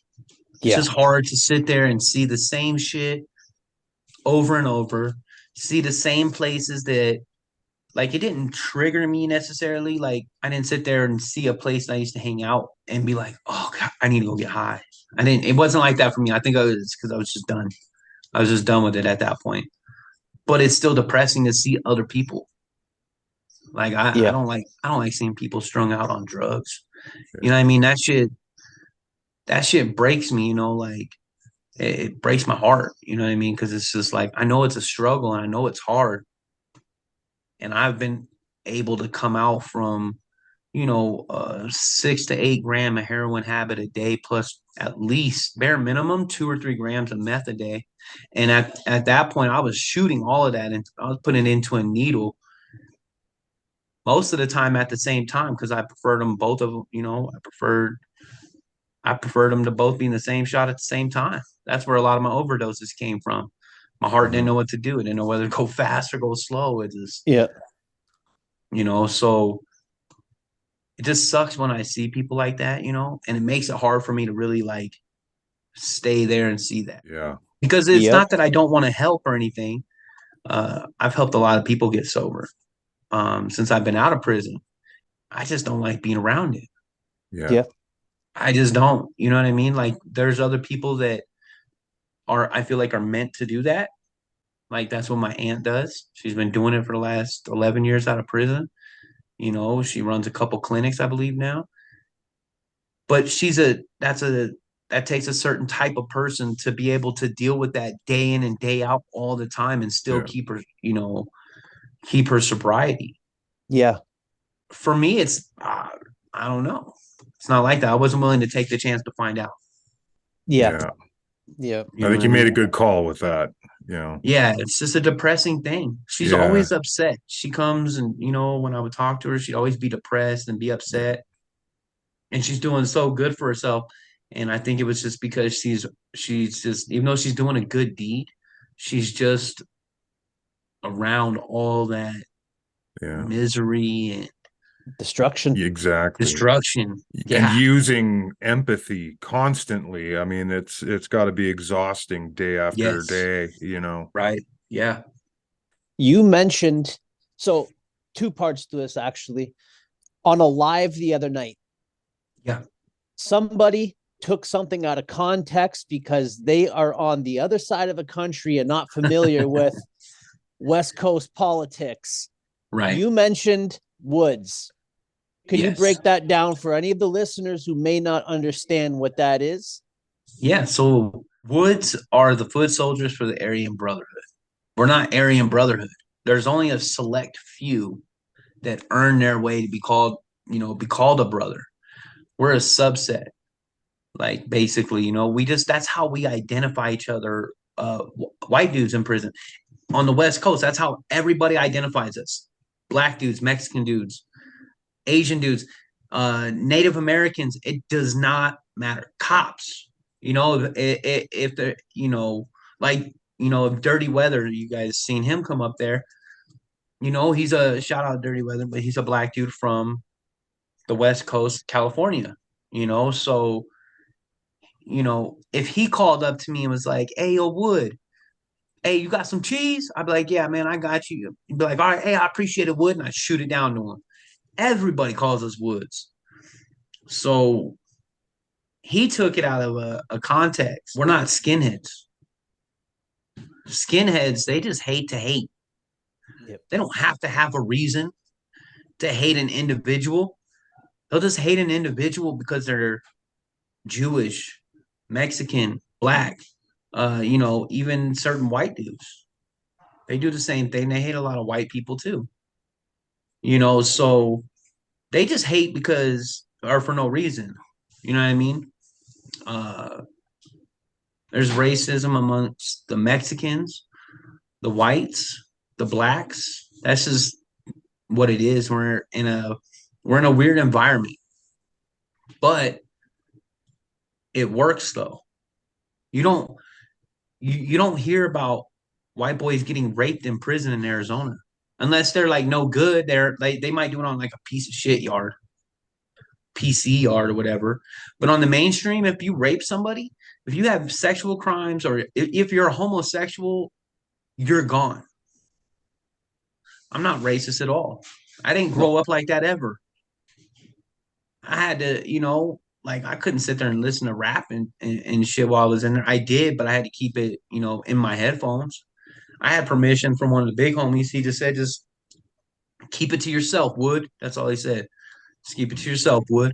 It's Yeah. just hard to sit there and see the same shit over and over, see the same places that like it didn't trigger me necessarily. Like I didn't sit there and see a place I used to hang out and be like, oh God, I need to go get high. I didn't. It wasn't like that for me. I think it was because I was just done. I was just done with it at that point. But it's still depressing to see other people. Like I Yeah. don't like seeing people strung out on drugs. You Yeah. know what I mean? That shit breaks me. Like it breaks my heart. You know what I mean? Because it's just like I know it's a struggle and I know it's hard, and I've been able to come out from 6 to 8 gram of heroin habit a day, plus at least bare minimum 2 or 3 grams of meth a day. And at that point, I was shooting all of that and I was putting it into a needle most of the time at the same time because I preferred them both of them. I preferred them to both be in the same shot at the same time. That's where a lot of my overdoses came from. My heart didn't Mhm. know what to do. It didn't know whether to go fast or go slow. It just, Yeah. so it just sucks when I see people like that, and it makes it hard for me to really like stay there and see that. Yeah. Because it's Yep. not that I don't want to help or anything. I've helped a lot of people get sober since I've been out of prison. I just don't like being around it. Yeah. Yeah. I just don't. You know what I mean? Like there's other people that I feel like are meant to do that. Like that's what my aunt does. She's been doing it for the last 11 years out of prison. She runs a couple clinics, I believe now. But that takes a certain type of person to be able to deal with that day in and day out all the time and still Yeah. keep her sobriety. Yeah. For me, it's I don't know. It's not like that. I wasn't willing to take the chance to find out. Yeah. Yeah. Yeah. You I know think what I you made a mean? good call with that. You know. Yeah, it's just a depressing thing. She's Yeah. always upset. She comes and when I would talk to her, she'd always be depressed and be Yeah. upset. And she's doing so good for herself. And I think it was just because she's just even though she's doing a good deed, she's just around all that Yeah. misery and Destruction. Exactly. destruction. And Yeah. using empathy constantly. I mean, it's got to be exhausting day after Yes. day, you know. Right. Yeah. You mentioned, so two parts to this actually. On a live the other night, Yeah. somebody took something out of context because they are on the other side of the country and not familiar with West Coast politics. Right. You mentioned Woods. Can you Yes. break that down for any of the listeners who may not understand what that is? Yeah. So Woods are the foot soldiers for the Aryan Brotherhood. We're not Aryan Brotherhood. There's only a select few that earn their way to be called a brother. We're a subset. Like basically, that's how we identify each other. White dudes in prison on the West Coast. That's how everybody identifies us. Black dudes, Mexican dudes, Asian dudes, Native Americans. It does not matter. Cops. If they're like if Dirty Weather, you guys seen him come up there. He's a shout out Dirty Weather, but he's a black dude from the West Coast, California. So if he called up to me and was like, "Hey, yo, Wood, hey, you got some cheese?" I'd be like, "Yeah, man, I got you." He'd be like, "All right, hey, I appreciate it, Wood," and I'd shoot it down to him. Everybody calls us Woods. So he took it out of a context. We're not skinheads. Skinheads, they just hate to hate. Yep. They don't have to have a reason to hate an individual. They'll just hate an individual because they're Jewish, Mexican, black, even certain white dudes. They do the same thing. They hate a lot of white people too. So they just hate because or for no reason. You know what I mean? Uh there's racism amongst the Mexicans, the whites, the blacks. That's just what it is. We're in a weird environment. But it works though. You don't you don't hear about white boys getting raped in prison in Arizona unless they're like no good. They're like they might do it on like a piece of shit yard, PC yard or whatever. But on the mainstream, if you rape somebody, if you have sexual crimes or if you're a homosexual, you're gone. I'm not racist at all. I didn't No. grow up like that ever. I had to, like I couldn't sit there and listen to rap and shit while I was in there. I did, but I had to keep it, in my headphones. I had permission from one of the big homies. He just said, just keep it to yourself, Wood. That's all he said. Just keep it to yourself, Wood.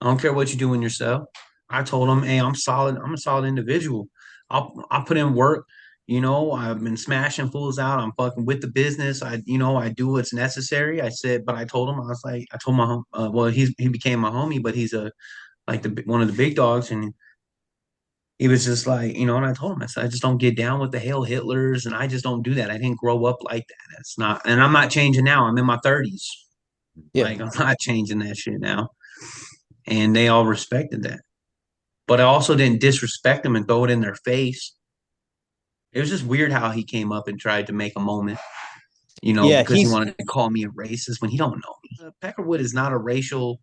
I don't care what you do in yourself. I told him, hey, I'm solid. I'm a solid individual. I'll put in work. I've been smashing fools out. I'm fucking with the business. I do what's necessary. I said, but I told him, I was like, I told my home, well, he became my homie, but he's like one of the big dogs, and he was just like, and I told him, I said, I just don't get down with the Hail Hitlers, and I just don't do that. I didn't grow up like that. That's not, and I'm not changing now. I'm in my 30s. Yeah. Like I'm not changing that shit now, and they all respected that. But I also didn't disrespect them and throw it in their face. It was just weird how he came up and tried to make a moment, Yeah. because he wanted to call me a racist when he don't know me. Peckerwood is not a racial,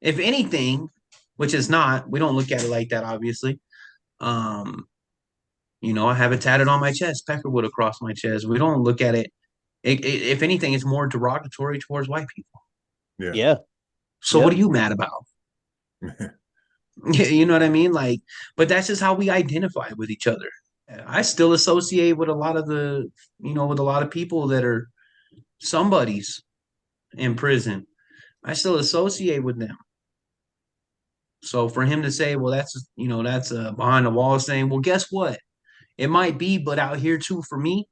if anything, which is not. We don't look at it like that, obviously. I have it tatted on my chest, Peckerwood across my chest. We don't look at it. If anything, it's more derogatory towards white people. Yeah. Yeah. So Yeah. what are you mad about? You know what I mean? Like, but that's just how we identify with each other. I still associate with a lot of with a lot of people that are somebodies in prison. I still associate with them. So for him to say, well, that's behind the wall saying, well, guess what? It might be, but out here too, for me,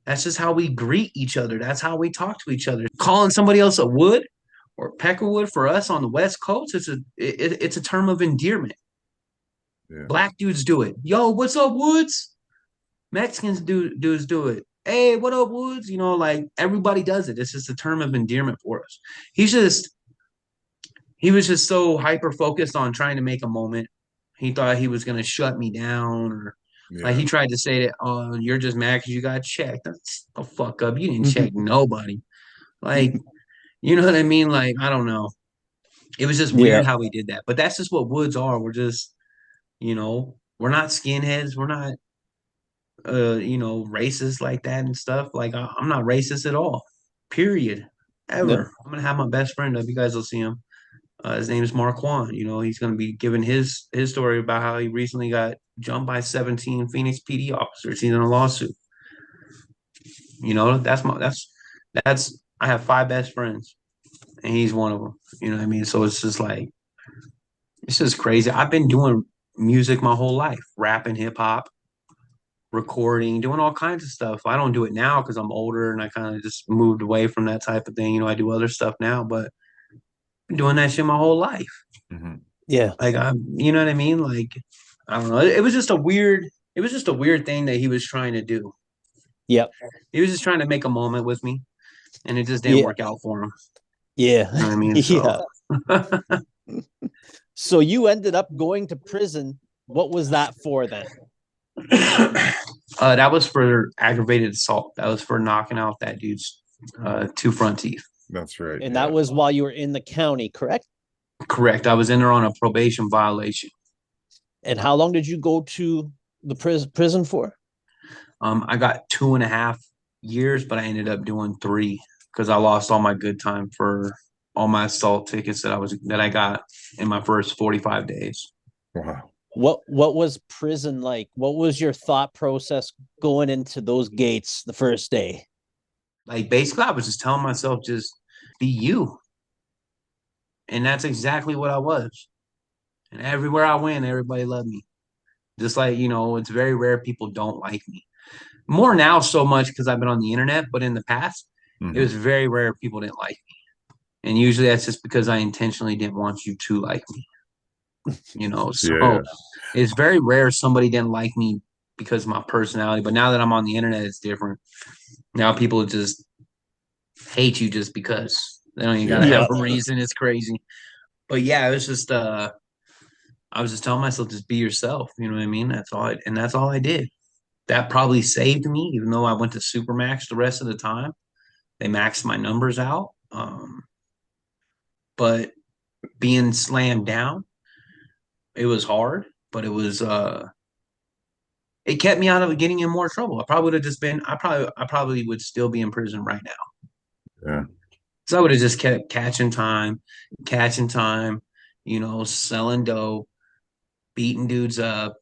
that's just how we greet each other. That's how we talk to each other. Calling somebody else a wood or peckerwood for us on the West Coast, it's a term of endearment. Yeah. Black dudes do it. Yo, what's up, Woods? Mexicans dudes do it. Hey, what up, Woods? Like everybody does it. It's just a term of endearment for us. He's just he was just so hyper focused on trying to make a moment. He thought he was gonna shut me down, or like Yeah. he tried to say that, oh, you're just mad because you got checked. That's the fuck up. You didn't check Mhm. nobody. Like, you know what I mean? Like, I don't know. It was just Yeah. weird how he did that. But that's just what Woods are. We're not skinheads. We're not racist like that and stuff. Like I'm not racist at all. Period. No. Ever. I'm gonna have my best friend up. You guys will see him. His name is Marquand. He's going to be giving his story about how he recently got jumped by 17 Phoenix PD officers. He's in a lawsuit. That's I have five best friends, and he's one of them. You know what I mean? So it's just like it's just crazy. I've been doing music my whole life, rapping, hip hop, recording, doing all kinds of stuff. I don't do it now because I'm older and I kind of just moved away from that type of thing. I do other stuff now, but I've been doing that shit my whole life. Mhm. Yeah. Like you know what I mean? Like I don't know. It was just a weird thing that he was trying to do. Yep. He was just trying to make a moment with me, and it just didn't Yeah. work out for him. Yeah. You know what I mean? So Yeah. So you ended up going to prison. What was that for then? that was for aggravated assault. That was for knocking out that dude's two front teeth. That's right. And Yeah. that was while you were in the county, correct? Correct. I was in there on a probation violation. And how long did you go to the prison for? I got 2.5 years, but I ended up doing 3 because I lost all my good time for all my assault tickets that I got in my first 45 days. Wow. What was prison like? What was your thought process going into those gates the first day? Like basically, I was just telling myself, just be you, and that's exactly what I was. And everywhere I went, everybody loved me. Just like it's very rare people don't like me. More now, so much because I've been on the internet, but in the past, it Mhm. was very rare people didn't like me. And usually that's just because I intentionally didn't want you to like me. Yeah. So it's very rare somebody didn't like me because of my personality. But now that I'm on the internet, it's different. Now people just hate you just because they don't even Yeah. gotta Yeah. have Yeah. a reason. It's crazy. But yeah, it was just I was just telling myself just be yourself. You know what I mean? That's all I did. That probably saved me, even though I went to Supermax the rest of the time. They maxed my numbers out. But being slammed down, it was hard, but it kept me out of getting in more trouble. I probably would have just been I probably would still be in prison right now. Yeah. So I would have just kept catching time, selling dope, beating dudes up,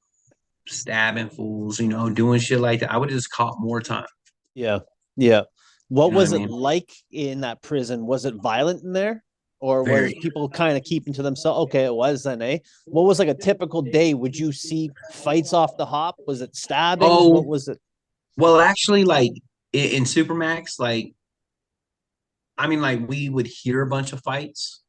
stabbing fools, doing shit like that. I would have just caught more time. Yeah. Yeah. You What know what I was it mean? like in that prison? Was it violent in there? Or was Very. people kind of keeping to themselves? Okay, it was then, eh? What was like a typical day? Would you see fights off the hop? Was it stabbings? What Oh, was it? well, actually, like in Supermax, like I mean, like we would hear a bunch of fights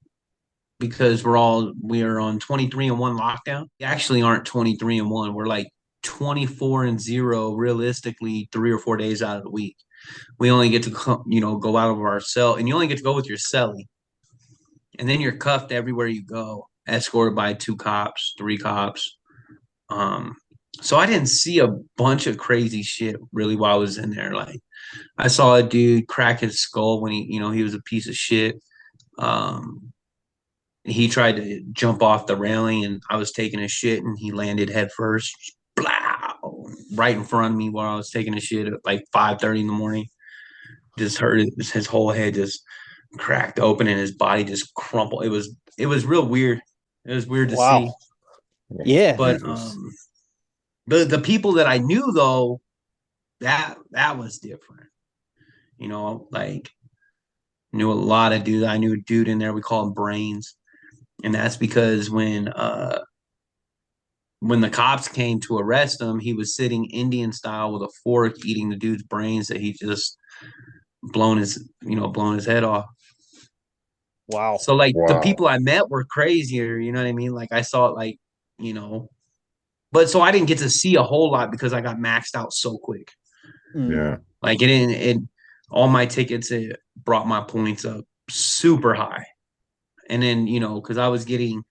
because we are on 23-1 lockdown. We actually aren't 23-1. We're like 24-0 realistically 3 or 4 days out of the week. We only get to go out of our cell, and you only get to go with your cellie, and then you're cuffed everywhere you go, escorted by 2 cops, 3 cops. Um, so I didn't see a bunch of crazy shit really while I was in there. Like I saw a dude crack his skull when he was a piece of shit. Um, he tried to jump off the railing, and I was taking a shit, and he landed head first. blow, right in front of me while I was taking a shit at like 5:30 in the morning. Just heard his whole head just cracked open and his body just crumpled. It was real weird. It was weird to see. Wow. Yeah. But Jesus. the people that I knew though, that was different. Like knew a lot of dudes. I knew a dude in there, we call him Brains. And that's because when the cops came to arrest him, he was sitting Indian style with a fork eating the dude's brains that he just blown his head off. Wow. So like the Wow. people I met were crazier, you know what I mean? Like I saw it like, you know, but so I didn't get to see a whole lot because I got maxed out so quick. Mm. Yeah. Like it didn't it all my tickets, it brought my points up super high. And then, because I was getting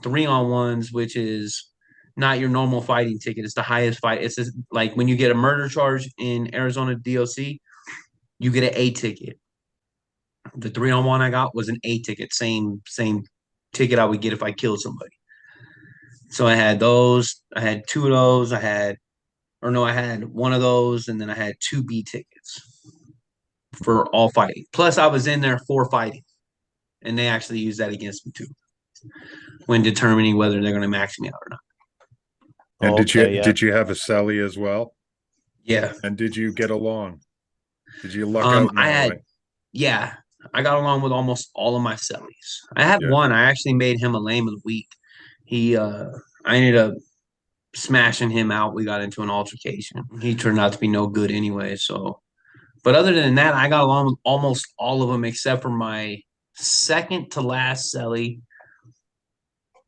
3-on-1s, which is not your normal fighting ticket. It's the highest fight. It's just, like when you get a murder charge in Arizona DOC, you get an A ticket. The 3-on-1 I got was an A ticket, same ticket I would get if I killed somebody. So I had those. I had two of those. I had one of those, and then I had two B tickets for all fighting. Plus, I was in there for fighting, and they actually used that against me too when determining whether they're going to max me out or not. And Okay. Yeah. did you have a celly as well? Yeah. And did you get along? Did you luck out in I that had, way? yeah, I got along with almost all of my cellies. I had Yeah. one. I actually made him a lame of the week. I ended up smashing him out. We got into an altercation. He turned out to be no good anyway. So, but other than that, I got along with almost all of them except for my second to last celly.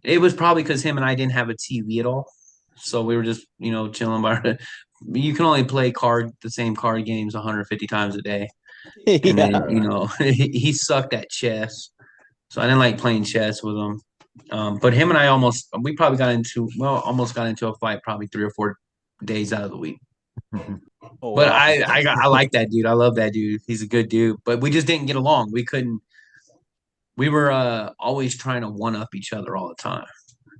It was probably because him and I didn't have a TV at all. So we were just, chilling by. You can only play the same card games 150 times a day. And then, Yeah. Yeah. he sucked at chess. So I didn't like playing chess with him. But him and I we probably almost got into a fight probably 3 or 4 days out of the week. Oh But wow. I like that dude. I love that dude. He's a good dude. But we just didn't get along. We were always trying to one up each other all the time.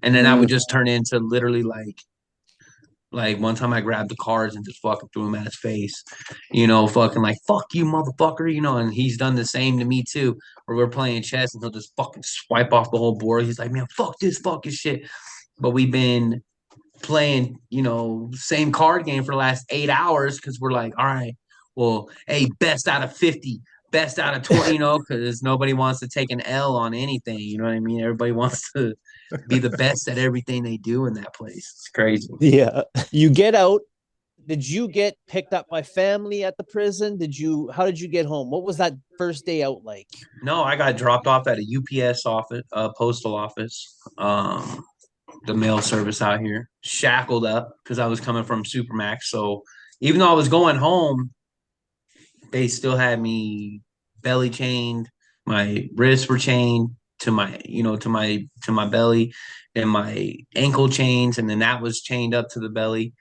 And then I would Mm. just turn into literally like one time I grabbed the cards and just fucking threw him at his face, fucking like, fuck you, motherfucker, and he's done the same to me too. Where we're playing chess and he'll just fucking swipe off the whole board. He's like, man, fuck this fucking shit. But we've been playing, same card game for the last 8 hours because we're like, all right, well, hey, best out of 50, best out of 20, because nobody wants to take an L on anything. You know what I mean? Everybody wants to be the best at everything they do in that place. It's crazy. Yeah. You get out. Did you get picked up by family at the prison? How did you get home? What was that first day out like? No, I got dropped off at a UPS office, postal office, the mail service out here, shackled up because I was coming from Supermax. So even though I was going home, they still had me belly chained. My wrists were chained to my belly, and my ankle chains, and then that was chained up to the belly.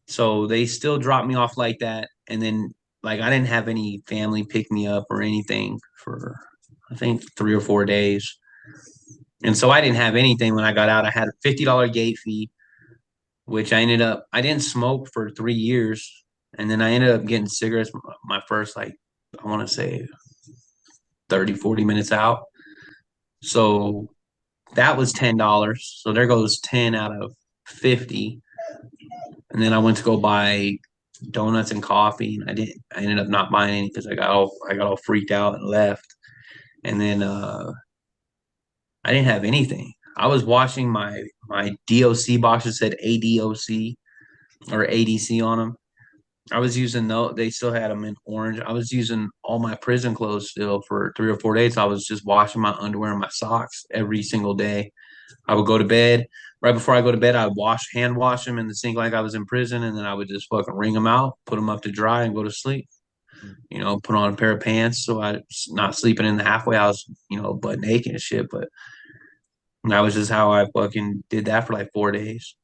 So they still dropped me off like that, and then like I didn't have any family pick me up or anything for I think 3 or 4 days. And so I didn't have anything when I got out. I had a $50 gate fee, which I didn't smoke for 3 years. And then I ended up getting cigarettes my first, like, I want to say 30, 40 minutes out. So that was $10. So there goes 10 out of 50. And then I went to go buy donuts and coffee, and I ended up not buying any because I got all freaked out and left. And then I didn't have anything. I was washing my DOC boxes said ADOC or ADC on them. I was using they still had them in orange. I was using all my prison clothes still for 3 or 4 days. I was just washing my underwear and my socks every single day. I would go to bed. Right before I go to bed, I'd hand wash them in the sink like I was in prison, and then I would just fucking wring them out, put them up to dry, and go to sleep. Put on a pair of pants so I was not sleeping in the halfway house, butt naked and shit. But that was just how I fucking did that for like 4 days.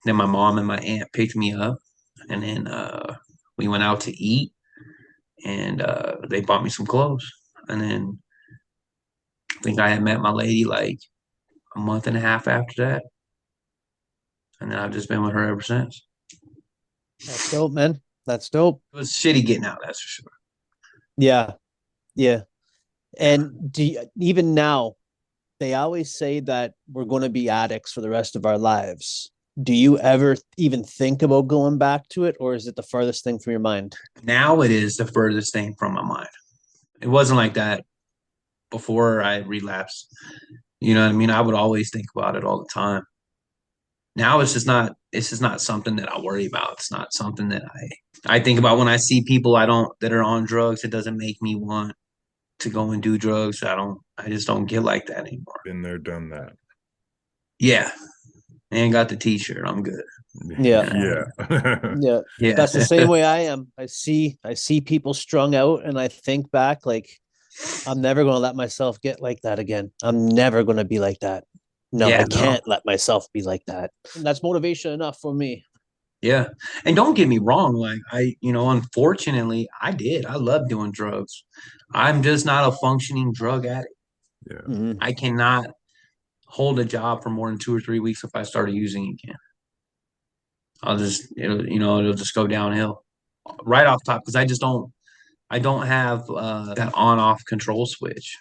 Then my mom and my aunt picked me up, and then we went out to eat, and they bought me some clothes. And then I think I had met my lady like a month and a half after that, and then I've just been with her ever since. That's dope, man. That's dope. It was shitty getting out, that's for sure. Yeah. Yeah. And even now, they always say that we're going to be addicts for the rest of our lives. Do you ever even think about going back to it, or is it the furthest thing from your mind? Now it is the furthest thing from my mind. It wasn't like that before I relapsed. You know what I mean? I would always think about it all the time. Now it's just not something that I worry about. It's not something that I think about when I see people I don't that are on drugs. It doesn't make me want to go and do drugs. I just don't get like that anymore. Been there, done that. Yeah. And got the t-shirt. I'm good. Yeah. Yeah. Yeah. Yeah. That's the same way I am. I see people strung out and I think back like I'm never going to let myself get like that again. I'm never going to be like that. No, Yeah, I no. can't let myself be like that. And that's motivation enough for me. Yeah. And don't get me wrong, like unfortunately, I did. I love doing drugs. I'm just not a functioning drug addict. Yeah. Mhm. I cannot hold a job for more than 2 or 3 weeks if I started using again. It'll just go downhill right off top because I don't have that on off control switch.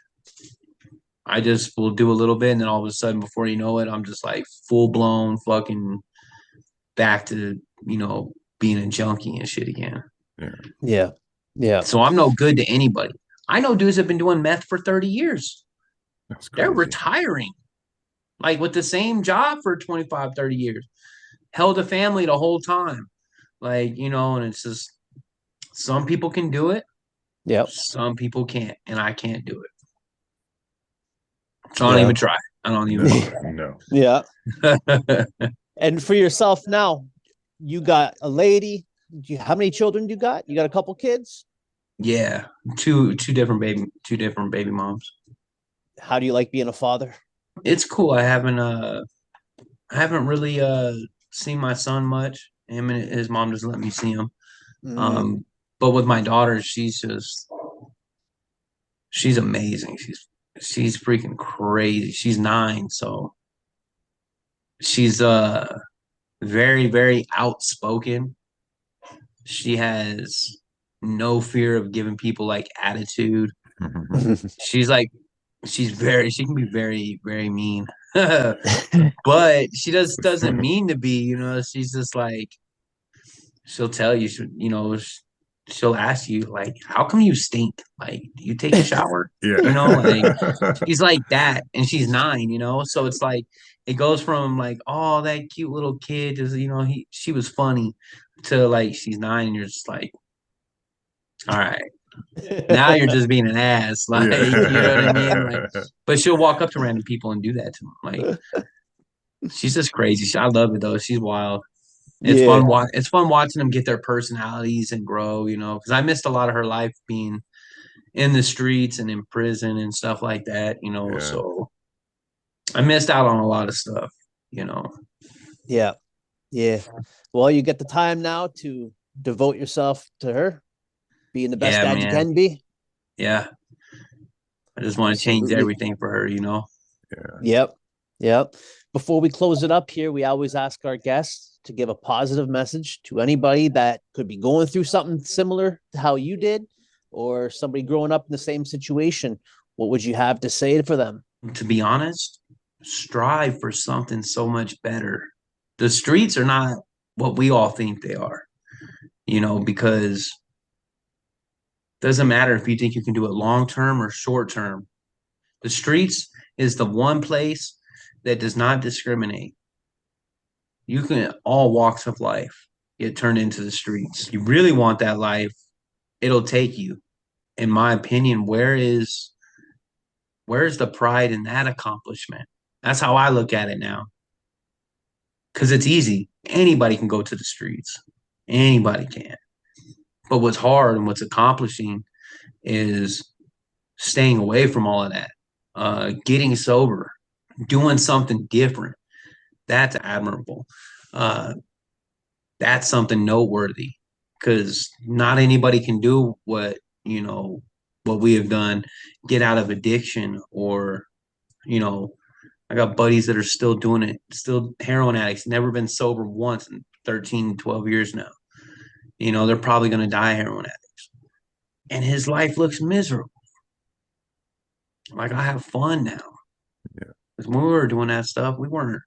I just will do a little bit and then all of a sudden before you know it, I'm just like full blown fucking back to, being a junkie and shit again. Yeah. Yeah. Yeah. So I'm no good to anybody. I know dudes have been doing meth for 30 years. That's They're crazy. retiring like with the same job for 25, 30 years. Held a family the whole time. And it's just some people can do it, Yeah. some people can't, and I can't do it. So I don't Yeah. even try. I don't even No. Yeah. bother. And for yourself now, you got a lady. How many children you got? You got a couple kids? Yeah. Two different baby moms. How do you like being a father? It's cool. I haven't really seen my son much. Him and his mom just let me see him. Mm. But with my daughter, she's amazing. She's freaking crazy. She's 9, so she's very, very outspoken. She has no fear of giving people like attitude. She's like she can be very, very mean. But she doesn't mean to be, she's just like she'll tell you, she'll ask you like, how come you stink? Like, do you take a shower? Yeah. Like she's like that, and she's 9, so it's like it goes from like, oh, that cute little kid is, she was funny to like she's 9, and you're just like, all right, now you're just being an ass, like you know what I mean? Like, Yeah. but she'll walk up to random people and do that to them. Like, she's just crazy. I love it though. She's wild. It's Yeah. fun. It's fun watching them get their personalities and grow. Because I missed a lot of her life being in the streets and in prison and stuff like that. Yeah. So I missed out on a lot of stuff. Yeah. Yeah. Well, you get the time now to devote yourself to her, being the best Yeah, dad you man. can be. Yeah, I just want to change Absolutely. everything for her. Yeah. Yep. Yep. Before we close it up here, we always ask our guests to give a positive message to anybody that could be going through something similar to how you did, or somebody growing up in the same situation. What would you have to say for them? To be honest, strive for something so much better. The streets are not what we all think they are. Because it doesn't matter if you think you can do it long term or short term. The streets is the one place that does not discriminate. You can all walks of life get turned into the streets. You really want that life, it'll take you. In my opinion, where's the pride in that accomplishment? That's how I look at it now. Because it's easy. Anybody can go to the streets. Anybody can. But what's hard and what's accomplishing is staying away from all of that, getting sober, doing something different. That's admirable. Uh, that's something noteworthy because not anybody can do what we have done, get out of addiction or, you know, I got buddies that are still doing it, still heroin addicts, never been sober once in 13, 12 years now. You know, they're probably going to die heroin addicts. And his life looks miserable. Like, I have fun now. Yeah. Because when we were doing that stuff, we weren't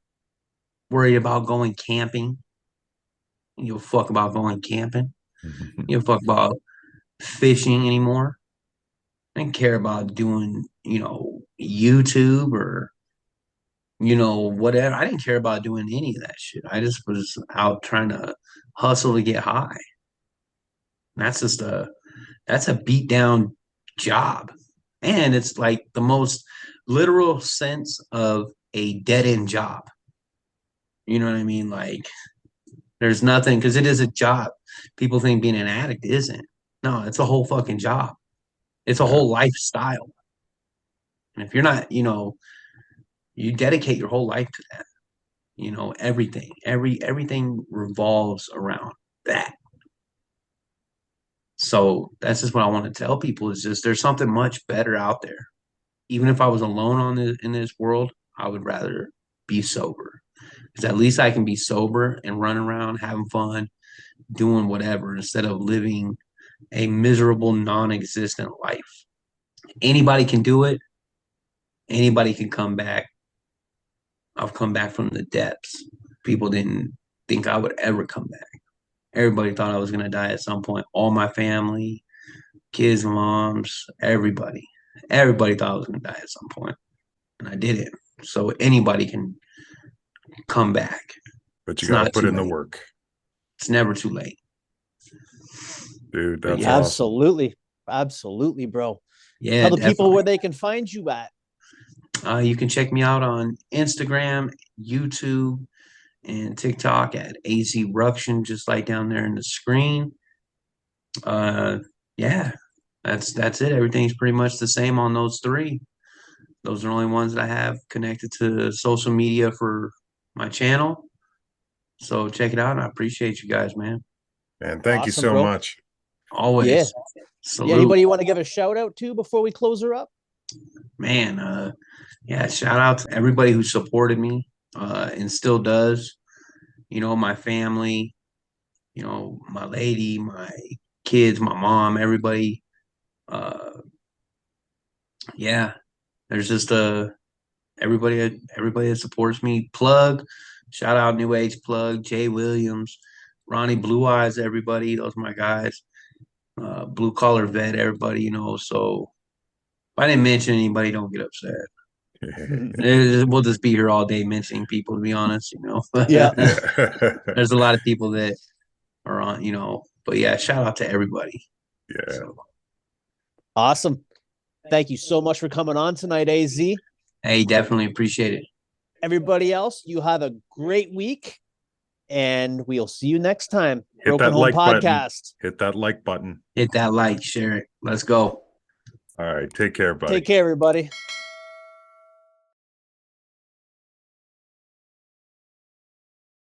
worried about going camping. You give a fuck about going camping. You give a fuck about fishing anymore. I didn't care about doing, YouTube or, whatever. I didn't care about doing any of that shit. I just was out trying to hustle to get high. That's just that's a beat down job. And it's like the most literal sense of a dead end job. You know what I mean? Like there's nothing because it is a job. People think being an addict isn't. No, it's a whole fucking job. It's a Yeah. whole lifestyle. And if you're not, you dedicate your whole life to that. Everything. Everything revolves around that. So that's just what I want to tell people is just there's something much better out there. Even if I was alone in this world, I would rather be sober. Because at least I can be sober and run around having fun, doing whatever instead of living a miserable, non-existent life. Anybody can do it. Anybody can come back. I've come back from the depths. People didn't think I would ever come back. Everybody thought I was going to die at some point. All my family, kids, moms, everybody. Everybody thought I was going to die at some point, and I didn't. So anybody can come back. But you It's got to not put too in the late. work. It's never too late. Dude, that's Yeah. awesome. Absolutely. Absolutely, bro. Yeah, Tell the people definitely. where they can find you at. You can check me out on Instagram, YouTube, and TikTok at AZruction, just like down there in the screen. Yeah, that's it. Everything's pretty much the same on those three. Those are the only ones that I have connected to social media for my channel. So check it out. And I appreciate you guys, man. And thank you Awesome, so bro. much. Yeah. Always. Yeah. Salute. Anybody you want to give a shout out to before we close her up? Man, yeah, shout out to everybody who supported me, and still does. My family, my lady, my kids, my mom, everybody. Uh, yeah, there's just everybody that supports me. Plug, shout out New Age Plug, Jay Williams, Ronnie Blue Eyes, everybody. Those are my guys. Blue Collar Vet, everybody. So if I didn't mention anybody, don't get upset. We'll just be here all day mentioning people, to be honest. Yeah. There's a lot of people that are on, but yeah, shout out to everybody. Yeah. So, Awesome. Thank you so much for coming on tonight, AZ. hey, definitely appreciate it. Everybody else, you have a great week, and we'll see you next time. Hit Broken that Home like button. Podcast. Hit that like button. Hit that like, share it. Let's go. All right. Take care, buddy. Take care, everybody.